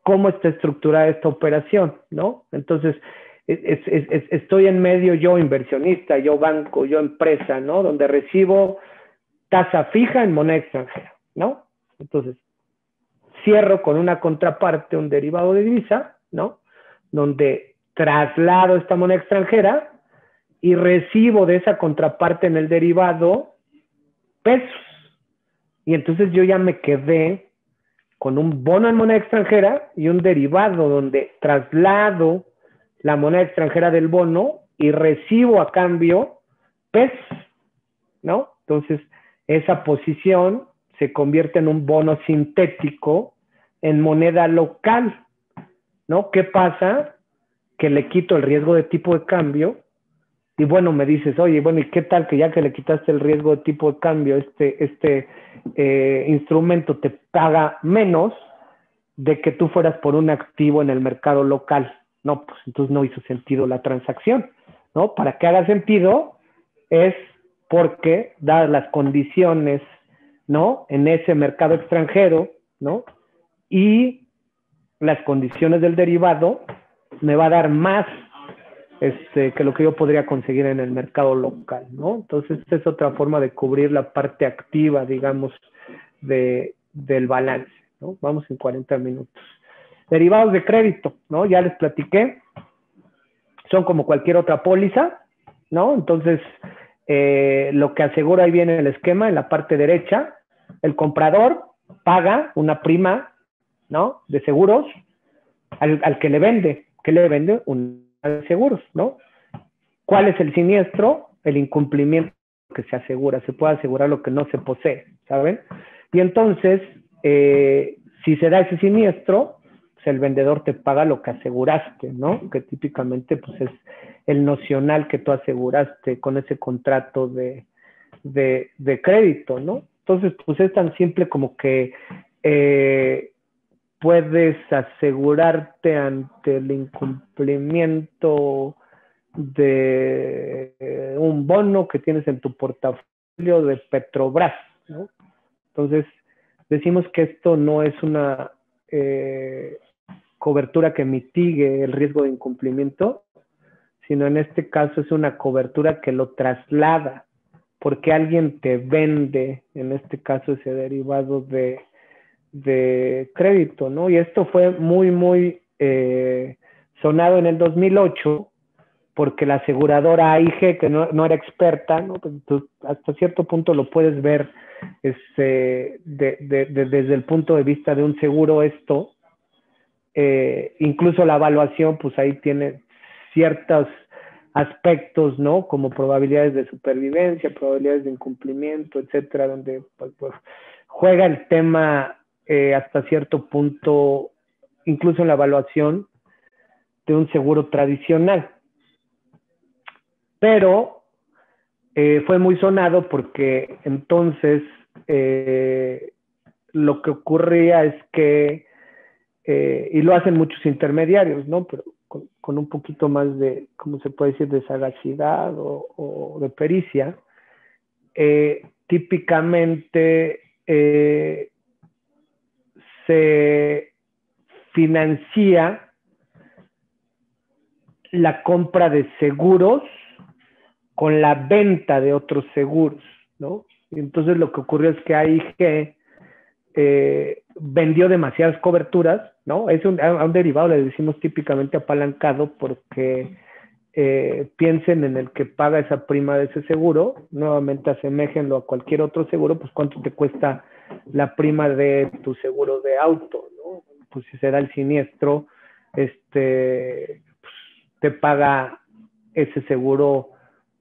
¿cómo está estructurada esta operación, ¿no? Entonces, estoy en medio yo inversionista, yo banco, yo empresa, ¿no? Donde recibo tasa fija en moneda extranjera, ¿no? Entonces, cierro con una contraparte, un derivado de divisa, ¿no? Donde traslado esta moneda extranjera y recibo de esa contraparte en el derivado pesos. Y entonces yo ya me quedé con un bono en moneda extranjera y un derivado donde traslado la moneda extranjera del bono y recibo a cambio pesos, ¿no? Entonces, esa posición se convierte en un bono sintético en moneda local, ¿no? ¿Qué pasa? Que le quito el riesgo de tipo de cambio y bueno, me dices, oye, bueno, ¿y qué tal que ya que le quitaste el riesgo de tipo de cambio, instrumento te paga menos de que tú fueras por un activo en el mercado local? No, pues entonces no hizo sentido la transacción, ¿no? Para que haga sentido es porque, dadas las condiciones, ¿no? En ese mercado extranjero, ¿no? Y las condiciones del derivado, me va a dar más que lo que yo podría conseguir en el mercado local, ¿no? Entonces, esta es otra forma de cubrir la parte activa, digamos, del balance, ¿no? Vamos en 40 minutos. Derivados de crédito, ¿no? Ya les platiqué, son como cualquier otra póliza, ¿no? Entonces, lo que asegura, ahí viene el esquema en la parte derecha, el comprador paga una prima, ¿no? De seguros al que le vende. ¿Qué le vende? Un de seguros, ¿no? ¿Cuál es el siniestro? El incumplimiento que se asegura. Se puede asegurar lo que no se posee, ¿saben? Y entonces, si se da ese siniestro, pues el vendedor te paga lo que aseguraste, ¿no? Que típicamente pues es el nocional que tú aseguraste con ese contrato de crédito, ¿no? Entonces, pues es tan simple como que puedes asegurarte ante el incumplimiento de un bono que tienes en tu portafolio de Petrobras, ¿no? Entonces, decimos que esto no es una cobertura que mitigue el riesgo de incumplimiento, sino en este caso es una cobertura que lo traslada, porque alguien te vende, en este caso, ese derivado de crédito, ¿no? Y esto fue muy, muy sonado en el 2008, porque la aseguradora AIG, que no era experta, ¿no? Pues, hasta cierto punto lo puedes ver desde el punto de vista de un seguro esto, incluso la evaluación, pues ahí tiene ciertos aspectos, ¿no? Como probabilidades de supervivencia, probabilidades de incumplimiento, etcétera, donde pues, juega el tema hasta cierto punto, incluso en la evaluación de un seguro tradicional. Pero fue muy sonado porque entonces lo que ocurría es que, y lo hacen muchos intermediarios, ¿no? Pero con un poquito más de, ¿cómo se puede decir?, de sagacidad o de pericia, típicamente se financia la compra de seguros con la venta de otros seguros, ¿no? Y entonces lo que ocurrió es que AIG vendió demasiadas coberturas, ¿no? A un derivado le decimos típicamente apalancado porque piensen en el que paga esa prima de ese seguro, nuevamente aseméjenlo a cualquier otro seguro, pues cuánto te cuesta la prima de tu seguro de auto, ¿no? Pues si se da el siniestro, pues, te paga ese seguro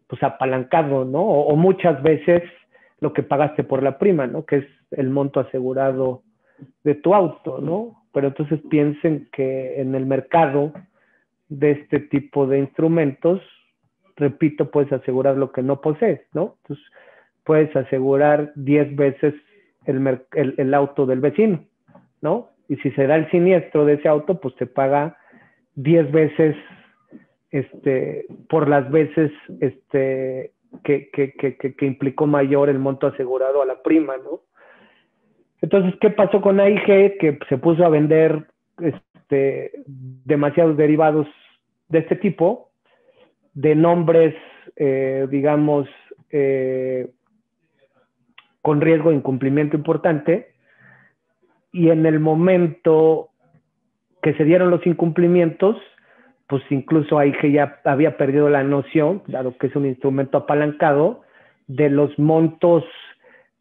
pues apalancado, ¿no? O muchas veces lo que pagaste por la prima, ¿no? Que es el monto asegurado de tu auto, ¿no? Pero entonces piensen que en el mercado de este tipo de instrumentos, repito, puedes asegurar lo que no posees, ¿no? Entonces, puedes asegurar 10 veces el auto del vecino, ¿no? Y si se da el siniestro de ese auto, pues te paga 10 veces por las veces que implicó mayor el monto asegurado a la prima, ¿no? Entonces, ¿qué pasó con AIG? Que se puso a vender demasiados derivados de este tipo, de nombres, digamos, con riesgo de incumplimiento importante, y en el momento que se dieron los incumplimientos, pues incluso AIG ya había perdido la noción, dado que es un instrumento apalancado, de los montos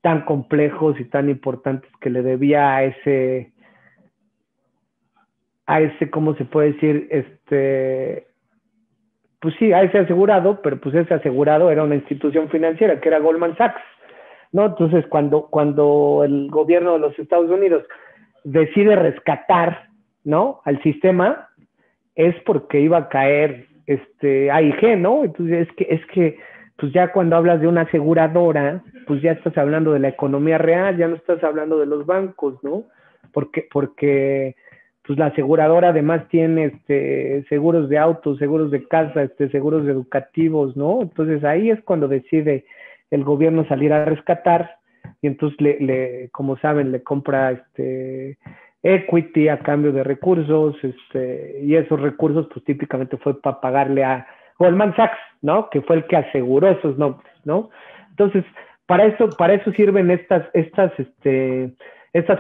tan complejos y tan importantes que le debía a ese, ¿cómo se puede decir? Pues sí, a ese asegurado, pero pues ese asegurado era una institución financiera, que era Goldman Sachs, ¿no? Entonces, cuando el gobierno de los Estados Unidos decide rescatar, ¿no?, al sistema, es porque iba a caer AIG, ¿no? Entonces, es que pues ya cuando hablas de una aseguradora, pues ya estás hablando de la economía real, ya no estás hablando de los bancos, ¿no? Porque pues la aseguradora además tiene seguros de autos, seguros de casa, seguros educativos, ¿no? Entonces ahí es cuando decide el gobierno salir a rescatar, y entonces como saben, le compra equity a cambio de recursos, y esos recursos pues típicamente fue para pagarle a Goldman Sachs, ¿no? Que fue el que aseguró esos nombres, ¿no? Entonces, para eso sirven estas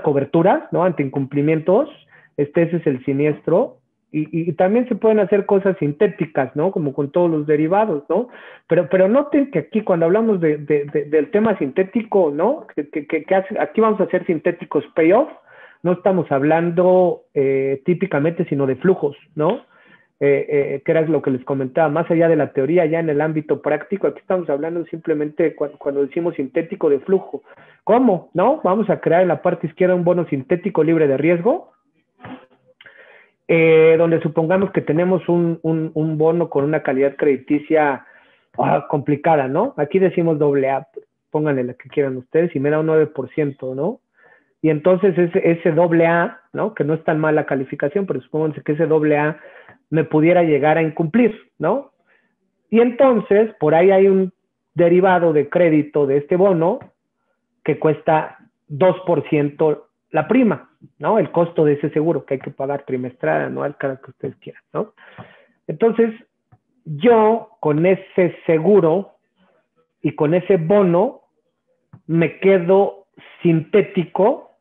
coberturas, ¿no? Ante incumplimientos. Ese es el siniestro. Y también se pueden hacer cosas sintéticas, ¿no? Como con todos los derivados, ¿no? Pero noten que aquí cuando hablamos del tema sintético, ¿no? Aquí vamos a hacer sintéticos payoff, no estamos hablando típicamente sino de flujos, ¿no? Que era lo que les comentaba, más allá de la teoría, ya en el ámbito práctico, aquí estamos hablando simplemente cuando decimos sintético de flujo. ¿Cómo? ¿No? Vamos a crear en la parte izquierda un bono sintético libre de riesgo, donde supongamos que tenemos un bono con una calidad crediticia complicada, ¿no? Aquí decimos AA, pónganle la que quieran ustedes, y me da un 9%, ¿no? Y entonces ese AA, ¿no? Que no es tan mala calificación, pero supónganse que ese AA me pudiera llegar a incumplir, ¿no? Y entonces, por ahí hay un derivado de crédito de este bono que cuesta 2% la prima, ¿no? El costo de ese seguro que hay que pagar trimestral, anual, cada que ustedes quieran, ¿no? Entonces, yo con ese seguro y con ese bono me quedo sintético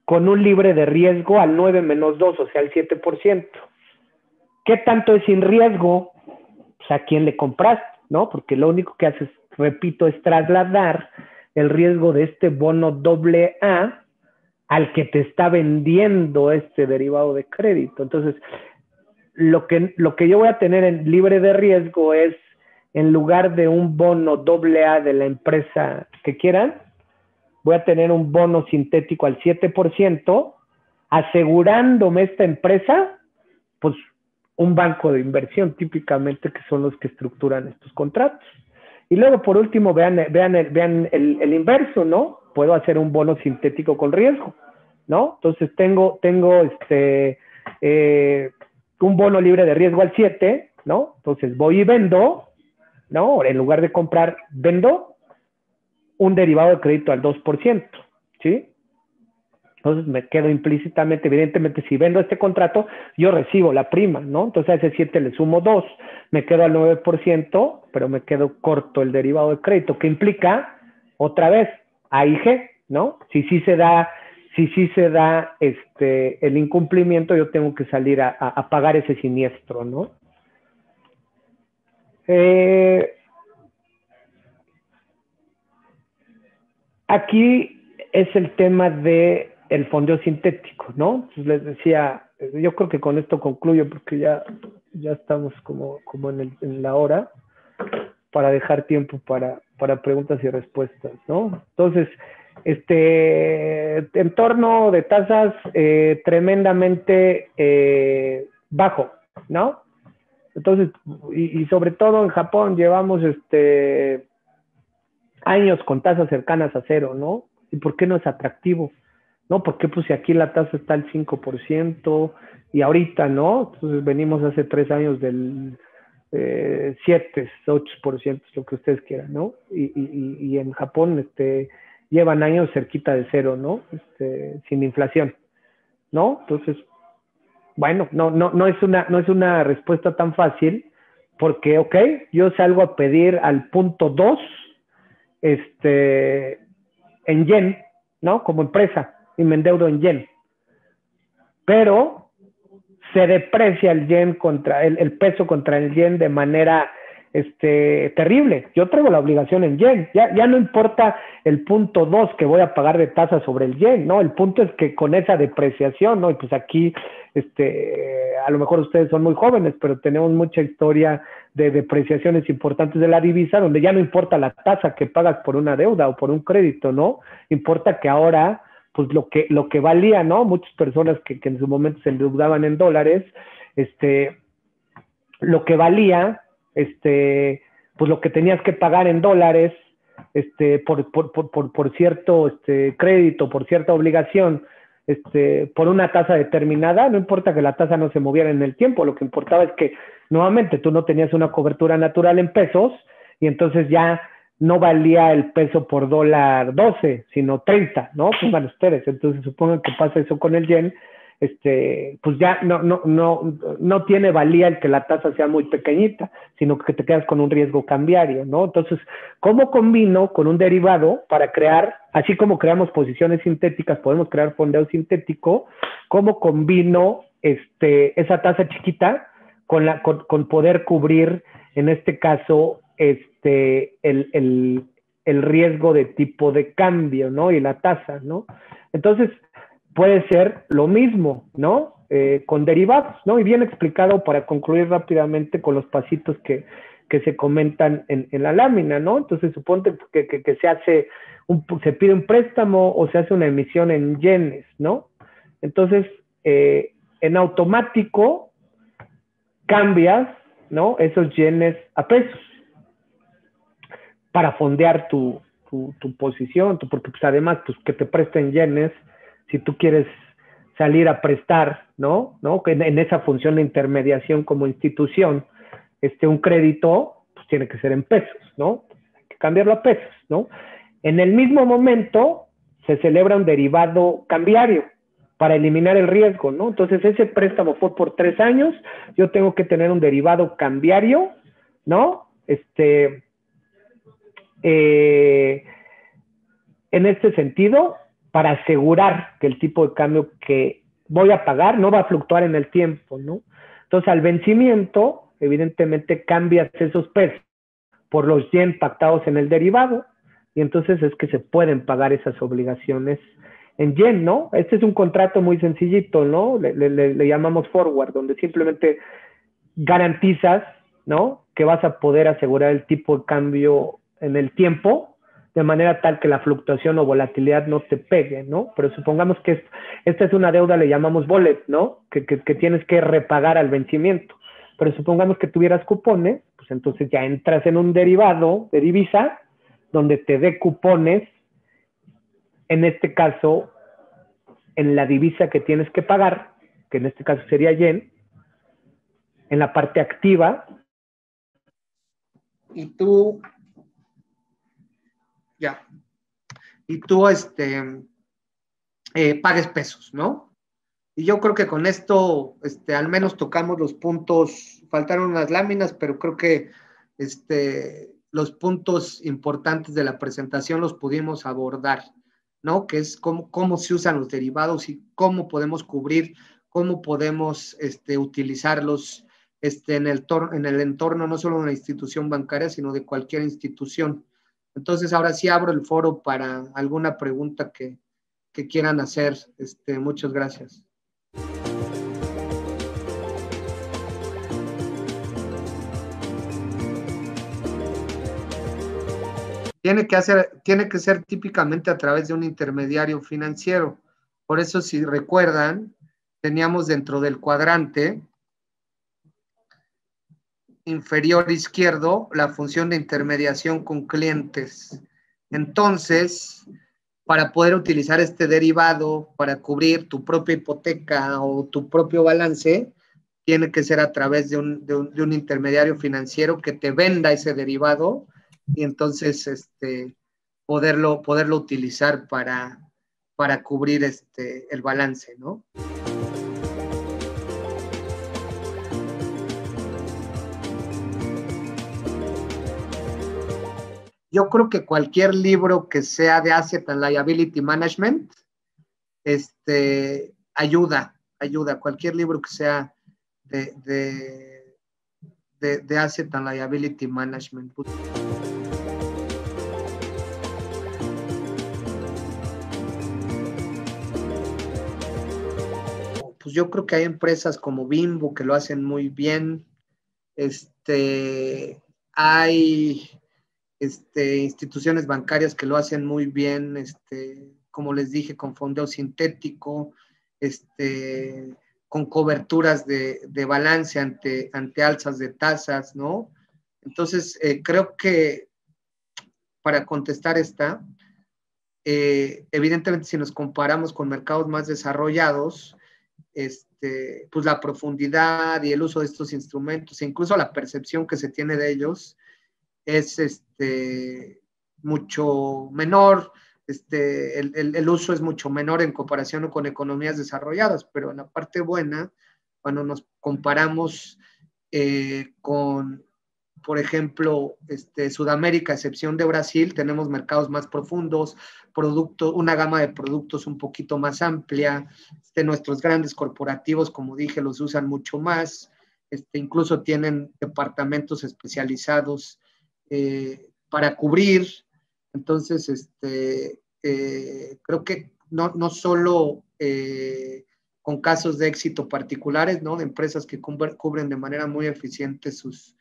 con un libre de riesgo al 9 menos 2, o sea, al 7%. ¿Qué tanto es sin riesgo? Pues a quién le compraste, ¿no? Porque lo único que haces, repito, es trasladar el riesgo de este bono AA al que te está vendiendo este derivado de crédito. Entonces, lo que yo voy a tener en libre de riesgo es, en lugar de un bono AA de la empresa que quieran, voy a tener un bono sintético al 7%, asegurándome esta empresa, pues un banco de inversión típicamente, que son los que estructuran estos contratos. Y luego, por último, vean el inverso, ¿no? puedo hacer un bono sintético con riesgo, ¿no? Entonces tengo un bono libre de riesgo al 7, ¿no? Entonces voy y vendo, ¿no? En lugar de comprar, vendo un derivado de crédito al 2%, ¿sí? Entonces me quedo implícitamente, evidentemente, si vendo este contrato, yo recibo la prima, ¿no? Entonces a ese 7 le sumo 2, me quedo al 9%, pero me quedo corto el derivado de crédito, que implica, otra vez, A y G, ¿no? Si sí se da el incumplimiento, yo tengo que salir a pagar ese siniestro, ¿no? Aquí es el tema de el fondeo sintético, ¿no? Entonces les decía, yo creo que con esto concluyo porque ya estamos como en la hora para dejar tiempo para preguntas y respuestas, ¿no? Entonces, entorno de tasas tremendamente bajo, ¿no? Entonces, y sobre todo en Japón llevamos años con tasas cercanas a cero, ¿no? ¿Y por qué no es atractivo? ¿No? Porque pues si aquí la tasa está al 5% y ahorita, ¿no? Entonces venimos hace 3 años del 7, 8%, lo que ustedes quieran, ¿no? Y en Japón llevan años cerquita de cero, ¿no? Sin inflación, ¿no? Entonces, bueno, no es una respuesta tan fácil porque, ok, yo salgo a pedir al punto 2 en yen, ¿no? Como empresa, y me endeudo en yen. Pero se deprecia el yen contra el peso contra el yen de manera terrible. Yo traigo la obligación en yen. Ya no importa el punto 2 que voy a pagar de tasa sobre el yen, ¿no? El punto es que con esa depreciación, ¿no? Y pues aquí, a lo mejor ustedes son muy jóvenes, pero tenemos mucha historia de depreciaciones importantes de la divisa, donde ya no importa la tasa que pagas por una deuda o por un crédito, ¿no? Importa que ahora, pues lo que valía, ¿no? Muchas personas que en su momento se endeudaban en dólares, lo que valía, pues lo que tenías que pagar en dólares, por cierto crédito, por cierta obligación, por una tasa determinada, no importa que la tasa no se moviera en el tiempo, lo que importaba es que nuevamente tú no tenías una cobertura natural en pesos y entonces ya no valía el peso por dólar 12, sino 30, ¿no? Pongan ustedes. Entonces supongan que pasa eso con el yen, pues ya no tiene valía el que la tasa sea muy pequeñita, sino que te quedas con un riesgo cambiario, ¿no? Entonces, ¿cómo combino con un derivado para crear, así como creamos posiciones sintéticas, podemos crear fondeo sintético? ¿Cómo combino esa tasa chiquita con poder cubrir, en este caso, el riesgo de tipo de cambio, ¿no? Y la tasa, ¿no? Entonces, puede ser lo mismo, ¿no? Con derivados, ¿no? Y bien explicado para concluir rápidamente con los pasitos que se comentan en la lámina, ¿no? Entonces, suponte que se pide un préstamo o se hace una emisión en yenes, ¿no? Entonces, en automático cambias, ¿no? Esos yenes a pesos para fondear tu posición, porque pues además, pues que te presten yenes, si tú quieres salir a prestar, ¿no? Que en esa función de intermediación como institución, un crédito, pues tiene que ser en pesos, ¿no? Hay que cambiarlo a pesos, ¿no? En el mismo momento se celebra un derivado cambiario para eliminar el riesgo, ¿no? Entonces ese préstamo fue por 3 años, yo tengo que tener un derivado cambiario, ¿no? En este sentido, para asegurar que el tipo de cambio que voy a pagar no va a fluctuar en el tiempo, ¿no? Entonces, al vencimiento, evidentemente cambias esos pesos por los yen pactados en el derivado y entonces es que se pueden pagar esas obligaciones en yen, ¿no? Este es un contrato muy sencillito, ¿no? Le llamamos forward, donde simplemente garantizas, ¿no? Que vas a poder asegurar el tipo de cambio en el tiempo, de manera tal que la fluctuación o volatilidad no te pegue, ¿no? Pero supongamos que esta es una deuda, le llamamos bullet, ¿no? Que tienes que repagar al vencimiento. Pero supongamos que tuvieras cupones, pues entonces ya entras en un derivado de divisa donde te dé cupones en este caso, en la divisa que tienes que pagar, que en este caso sería yen, en la parte activa. Y tú, ya, y tú pagues pesos, ¿no? Y yo creo que con esto, al menos tocamos los puntos, faltaron unas láminas, pero creo que los puntos importantes de la presentación los pudimos abordar, ¿no? Que es cómo se usan los derivados y cómo podemos cubrir, cómo podemos utilizarlos en el entorno no solo de una institución bancaria, sino de cualquier institución. Entonces, ahora sí abro el foro para alguna pregunta que quieran hacer. Muchas gracias. Tiene que ser típicamente a través de un intermediario financiero. Por eso, si recuerdan, teníamos dentro del cuadrante inferior izquierdo la función de intermediación con clientes. Entonces, para poder utilizar este derivado para cubrir tu propia hipoteca o tu propio balance, tiene que ser a través de un intermediario financiero que te venda ese derivado y entonces poderlo utilizar para cubrir el balance, ¿no? Yo creo que cualquier libro que sea de Asset and Liability Management, ayuda. Cualquier libro que sea de Asset and Liability Management. Pues yo creo que hay empresas como Bimbo que lo hacen muy bien. Hay instituciones bancarias que lo hacen muy bien, como les dije, con fondeo sintético, con coberturas de balance ante alzas de tasas, ¿no? Entonces, creo que para contestar evidentemente si nos comparamos con mercados más desarrollados, pues la profundidad y el uso de estos instrumentos, e incluso la percepción que se tiene de ellos, es mucho menor, el uso es mucho menor en comparación con economías desarrolladas, pero en la parte buena, cuando nos comparamos con, por ejemplo, Sudamérica, a excepción de Brasil, tenemos mercados más profundos, una gama de productos un poquito más amplia, nuestros grandes corporativos, como dije, los usan mucho más, incluso tienen departamentos especializados para cubrir. Entonces, creo que no solo con casos de éxito particulares, ¿no? De empresas que cubren de manera muy eficiente sus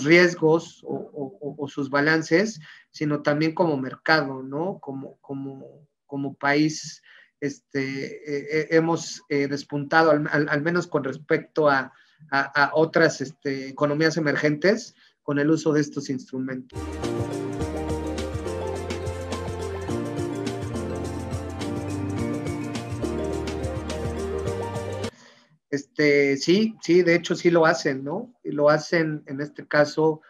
riesgos o sus balances, sino también como mercado, ¿no? Como país, hemos despuntado, al menos con respecto a otras economías emergentes, con el uso de estos instrumentos. Sí, de hecho sí lo hacen, ¿no? Y lo hacen en este caso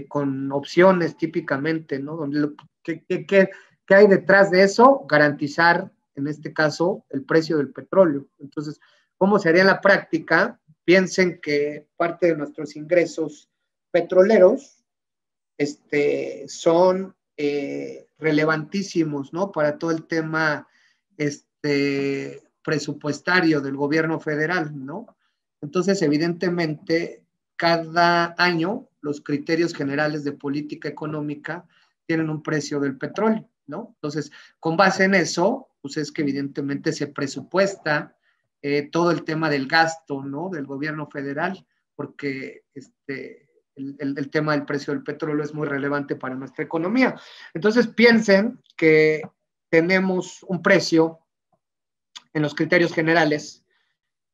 con opciones típicamente, ¿no? ¿Qué hay detrás de eso? Garantizar, en este caso, el precio del petróleo. Entonces, ¿cómo se haría en la práctica? Piensen que parte de nuestros ingresos petroleros son relevantísimos, ¿no? Para todo el tema presupuestario del gobierno federal, ¿no? Entonces, evidentemente, cada año los criterios generales de política económica tienen un precio del petróleo, ¿no? Entonces, con base en eso, pues es que evidentemente se presupuesta todo el tema del gasto, ¿no? Del gobierno federal, porque el tema del precio del petróleo es muy relevante para nuestra economía. Entonces, piensen que tenemos un precio en los criterios generales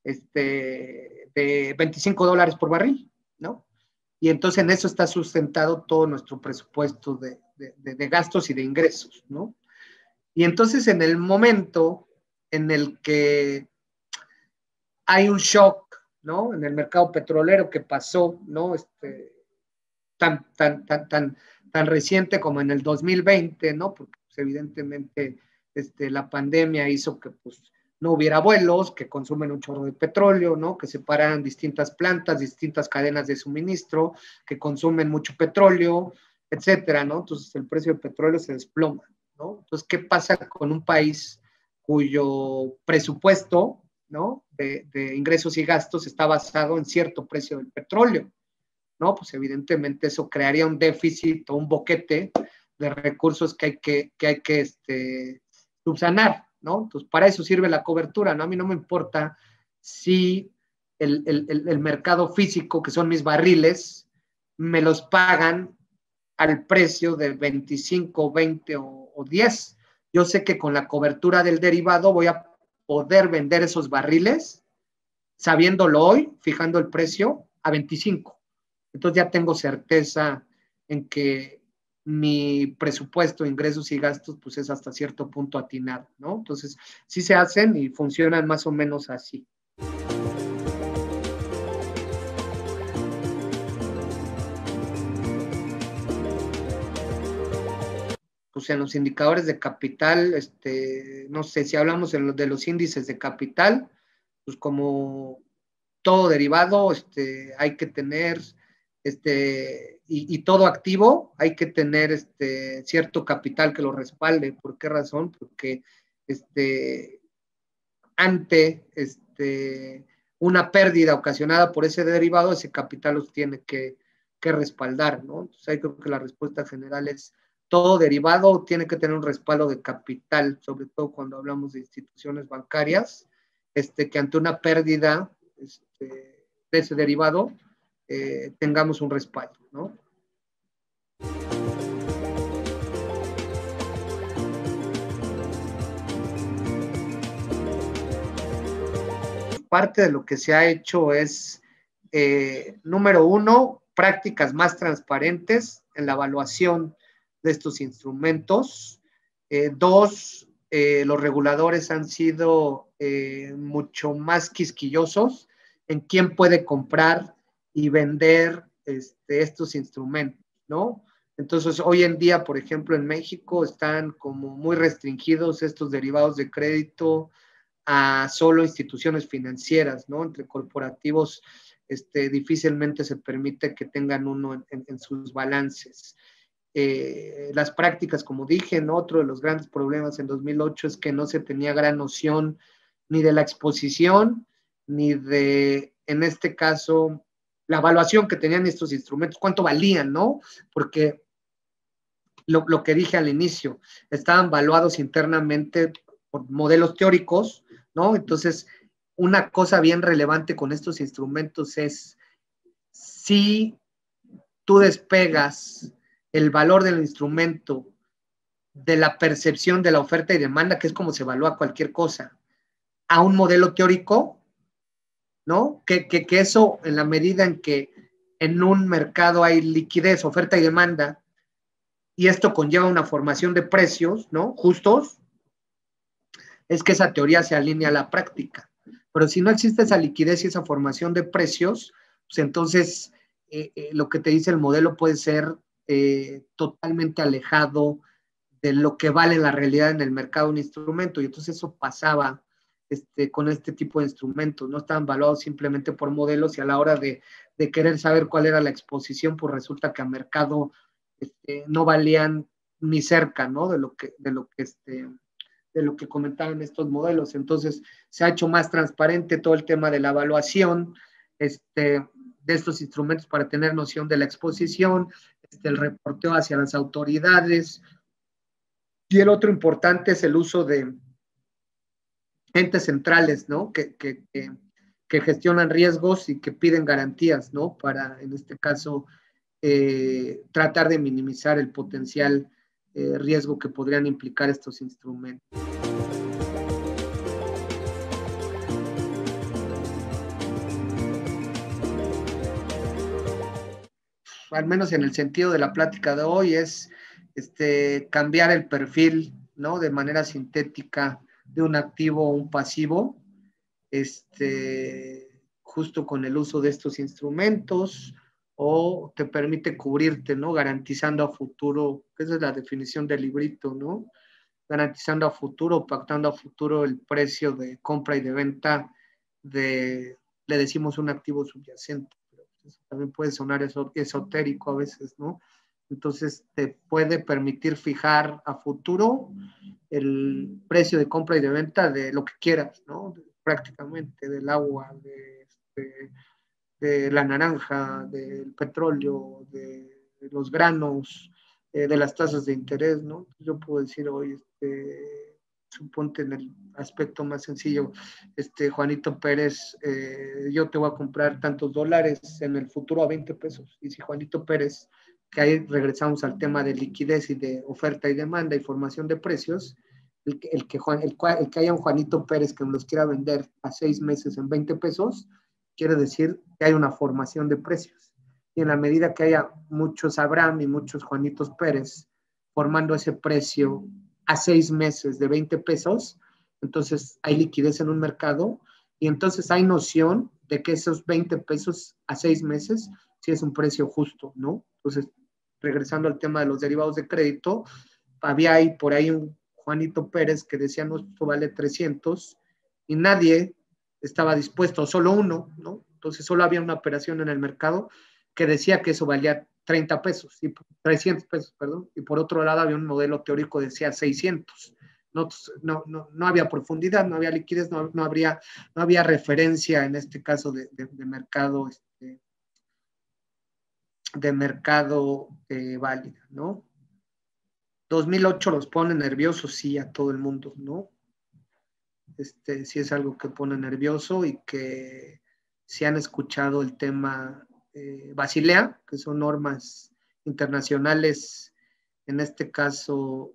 de $25 por barril, ¿no? Y entonces en eso está sustentado todo nuestro presupuesto de gastos y de ingresos, ¿no? Y entonces en el momento en el que hay un shock, ¿no? En el mercado petrolero que pasó, ¿no? Tan reciente como en el 2020, ¿no? Porque pues, evidentemente la pandemia hizo que pues, no hubiera vuelos, que consumen un chorro de petróleo, ¿no? Que se paran distintas plantas, distintas cadenas de suministro, que consumen mucho petróleo, etcétera, ¿no? Entonces el precio del petróleo se desploma, ¿no? Entonces, ¿qué pasa con un país cuyo presupuesto, ¿no? de ingresos y gastos está basado en cierto precio del petróleo? ¿No? Pues evidentemente eso crearía un déficit o un boquete de recursos que hay que subsanar, ¿no? Entonces, para eso sirve la cobertura, ¿no? A mí no me importa si el mercado físico, que son mis barriles, me los pagan al precio de 25, 20 o 10. Yo sé que con la cobertura del derivado voy a poder vender esos barriles, sabiéndolo hoy, fijando el precio a 25. Entonces ya tengo certeza en que mi presupuesto, ingresos y gastos, pues es hasta cierto punto atinado, ¿no? Entonces, sí se hacen y funcionan más o menos así. Pues en los indicadores de capital, no sé, si hablamos de los índices de capital, pues como todo derivado, hay que tener, y todo activo, hay que tener cierto capital que lo respalde. ¿Por qué razón? Porque ante una pérdida ocasionada por ese derivado, ese capital los tiene que respaldar, ¿no? Entonces ahí creo que la respuesta general es todo derivado tiene que tener un respaldo de capital, sobre todo cuando hablamos de instituciones bancarias, que ante una pérdida de ese derivado tengamos un respaldo, ¿no? Parte de lo que se ha hecho es, número uno, prácticas más transparentes en la evaluación de estos instrumentos. Dos, los reguladores han sido mucho más quisquillosos en quién puede comprar y vender estos instrumentos, ¿no? Entonces, hoy en día, por ejemplo, en México están como muy restringidos estos derivados de crédito a solo instituciones financieras, ¿no? Entre corporativos, difícilmente se permite que tengan uno en sus balances. Las prácticas, como dije, ¿no? Otro de los grandes problemas en 2008 es que no se tenía gran noción ni de la exposición, ni de, en este caso, la evaluación que tenían estos instrumentos, cuánto valían, ¿no? Porque lo que dije al inicio, estaban valuados internamente por modelos teóricos, ¿no? Entonces, una cosa bien relevante con estos instrumentos es si tú despegas el valor del instrumento de la percepción de la oferta y demanda, que es como se evalúa cualquier cosa, a un modelo teórico, ¿no? Que eso, en la medida en que en un mercado hay liquidez, oferta y demanda, y esto conlleva una formación de precios, ¿no? Justos, es que esa teoría se alinea a la práctica. Pero si no existe esa liquidez y esa formación de precios, pues entonces lo que te dice el modelo puede ser totalmente alejado de lo que vale la realidad en el mercado un instrumento. Y entonces eso pasaba con este tipo de instrumentos. No estaban valuados simplemente por modelos y a la hora de querer saber cuál era la exposición, pues resulta que a mercado no valían ni cerca, ¿no? De lo que comentaban estos modelos. Entonces, se ha hecho más transparente todo el tema de la evaluación de estos instrumentos para tener noción de la exposición, el reporteo hacia las autoridades. Y el otro importante es el uso de entes centrales, ¿no? Que gestionan riesgos y que piden garantías, ¿no? Para, en este caso, tratar de minimizar el potencial riesgo que podrían implicar estos instrumentos. Al menos en el sentido de la plática de hoy, es cambiar el perfil ¿no? De manera sintética de un activo o un pasivo, justo con el uso de estos instrumentos, o te permite cubrirte, ¿no? Garantizando a futuro, esa es la definición del librito, ¿no? Garantizando a futuro, pactando a futuro el precio de compra y de venta de, le decimos un activo subyacente, pero eso también puede sonar esotérico a veces, ¿no? Entonces te puede permitir fijar a futuro el precio de compra y de venta de lo que quieras, ¿no? Prácticamente del agua, de la naranja, del petróleo, de los granos, de las tasas de interés, ¿no? Yo puedo decir hoy, suponte en el aspecto más sencillo, Juanito Pérez, yo te voy a comprar tantos dólares en el futuro a 20 pesos. Y si Juanito Pérez, que ahí regresamos al tema de liquidez y de oferta y demanda y formación de precios, el que haya un Juanito Pérez que me los quiera vender a 6 meses en 20 pesos, quiere decir que hay una formación de precios. Y en la medida que haya muchos Abraham y muchos Juanitos Pérez formando ese precio a 6 meses de 20 pesos, entonces hay liquidez en un mercado y entonces hay noción de que esos 20 pesos a 6 meses sí es un precio justo, ¿no? Entonces, regresando al tema de los derivados de crédito, había ahí por ahí un Juanito Pérez que decía, no, esto vale 300 y nadie estaba dispuesto, solo uno, ¿no? Entonces solo había una operación en el mercado que decía que eso valía 30 pesos, y 300 pesos, perdón, y por otro lado había un modelo teórico que decía 600. No había profundidad, no había liquidez, no había referencia en este caso de mercado, de mercado válida, ¿no? 2008 los pone nerviosos, sí, a todo el mundo, ¿no? Sí es algo que pone nervioso y que si han escuchado el tema Basilea, que son normas internacionales, en este caso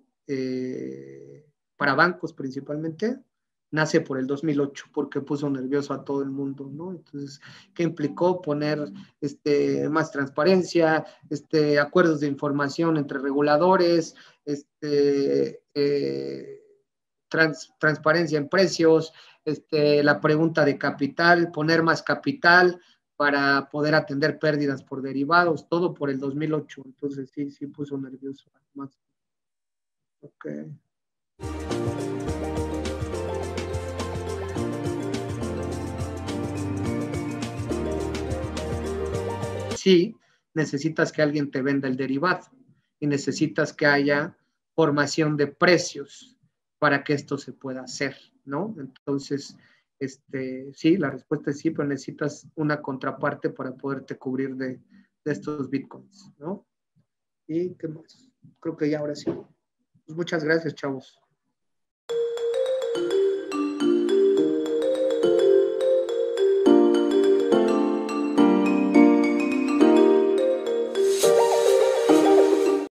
para bancos principalmente, nace por el 2008 porque puso nervioso a todo el mundo, ¿no? Entonces, ¿qué implicó? Poner más transparencia, acuerdos de información entre reguladores, transparencia en precios, la pregunta de capital, poner más capital para poder atender pérdidas por derivados, todo por el 2008. Entonces sí puso nervioso. Más. Ok. Sí, necesitas que alguien te venda el derivado y necesitas que haya formación de precios para que esto se pueda hacer, ¿no? Entonces, sí, la respuesta es sí, pero necesitas una contraparte para poderte cubrir de estos bitcoins, ¿no? ¿Y qué más? Creo que ya ahora sí. Pues muchas gracias, chavos.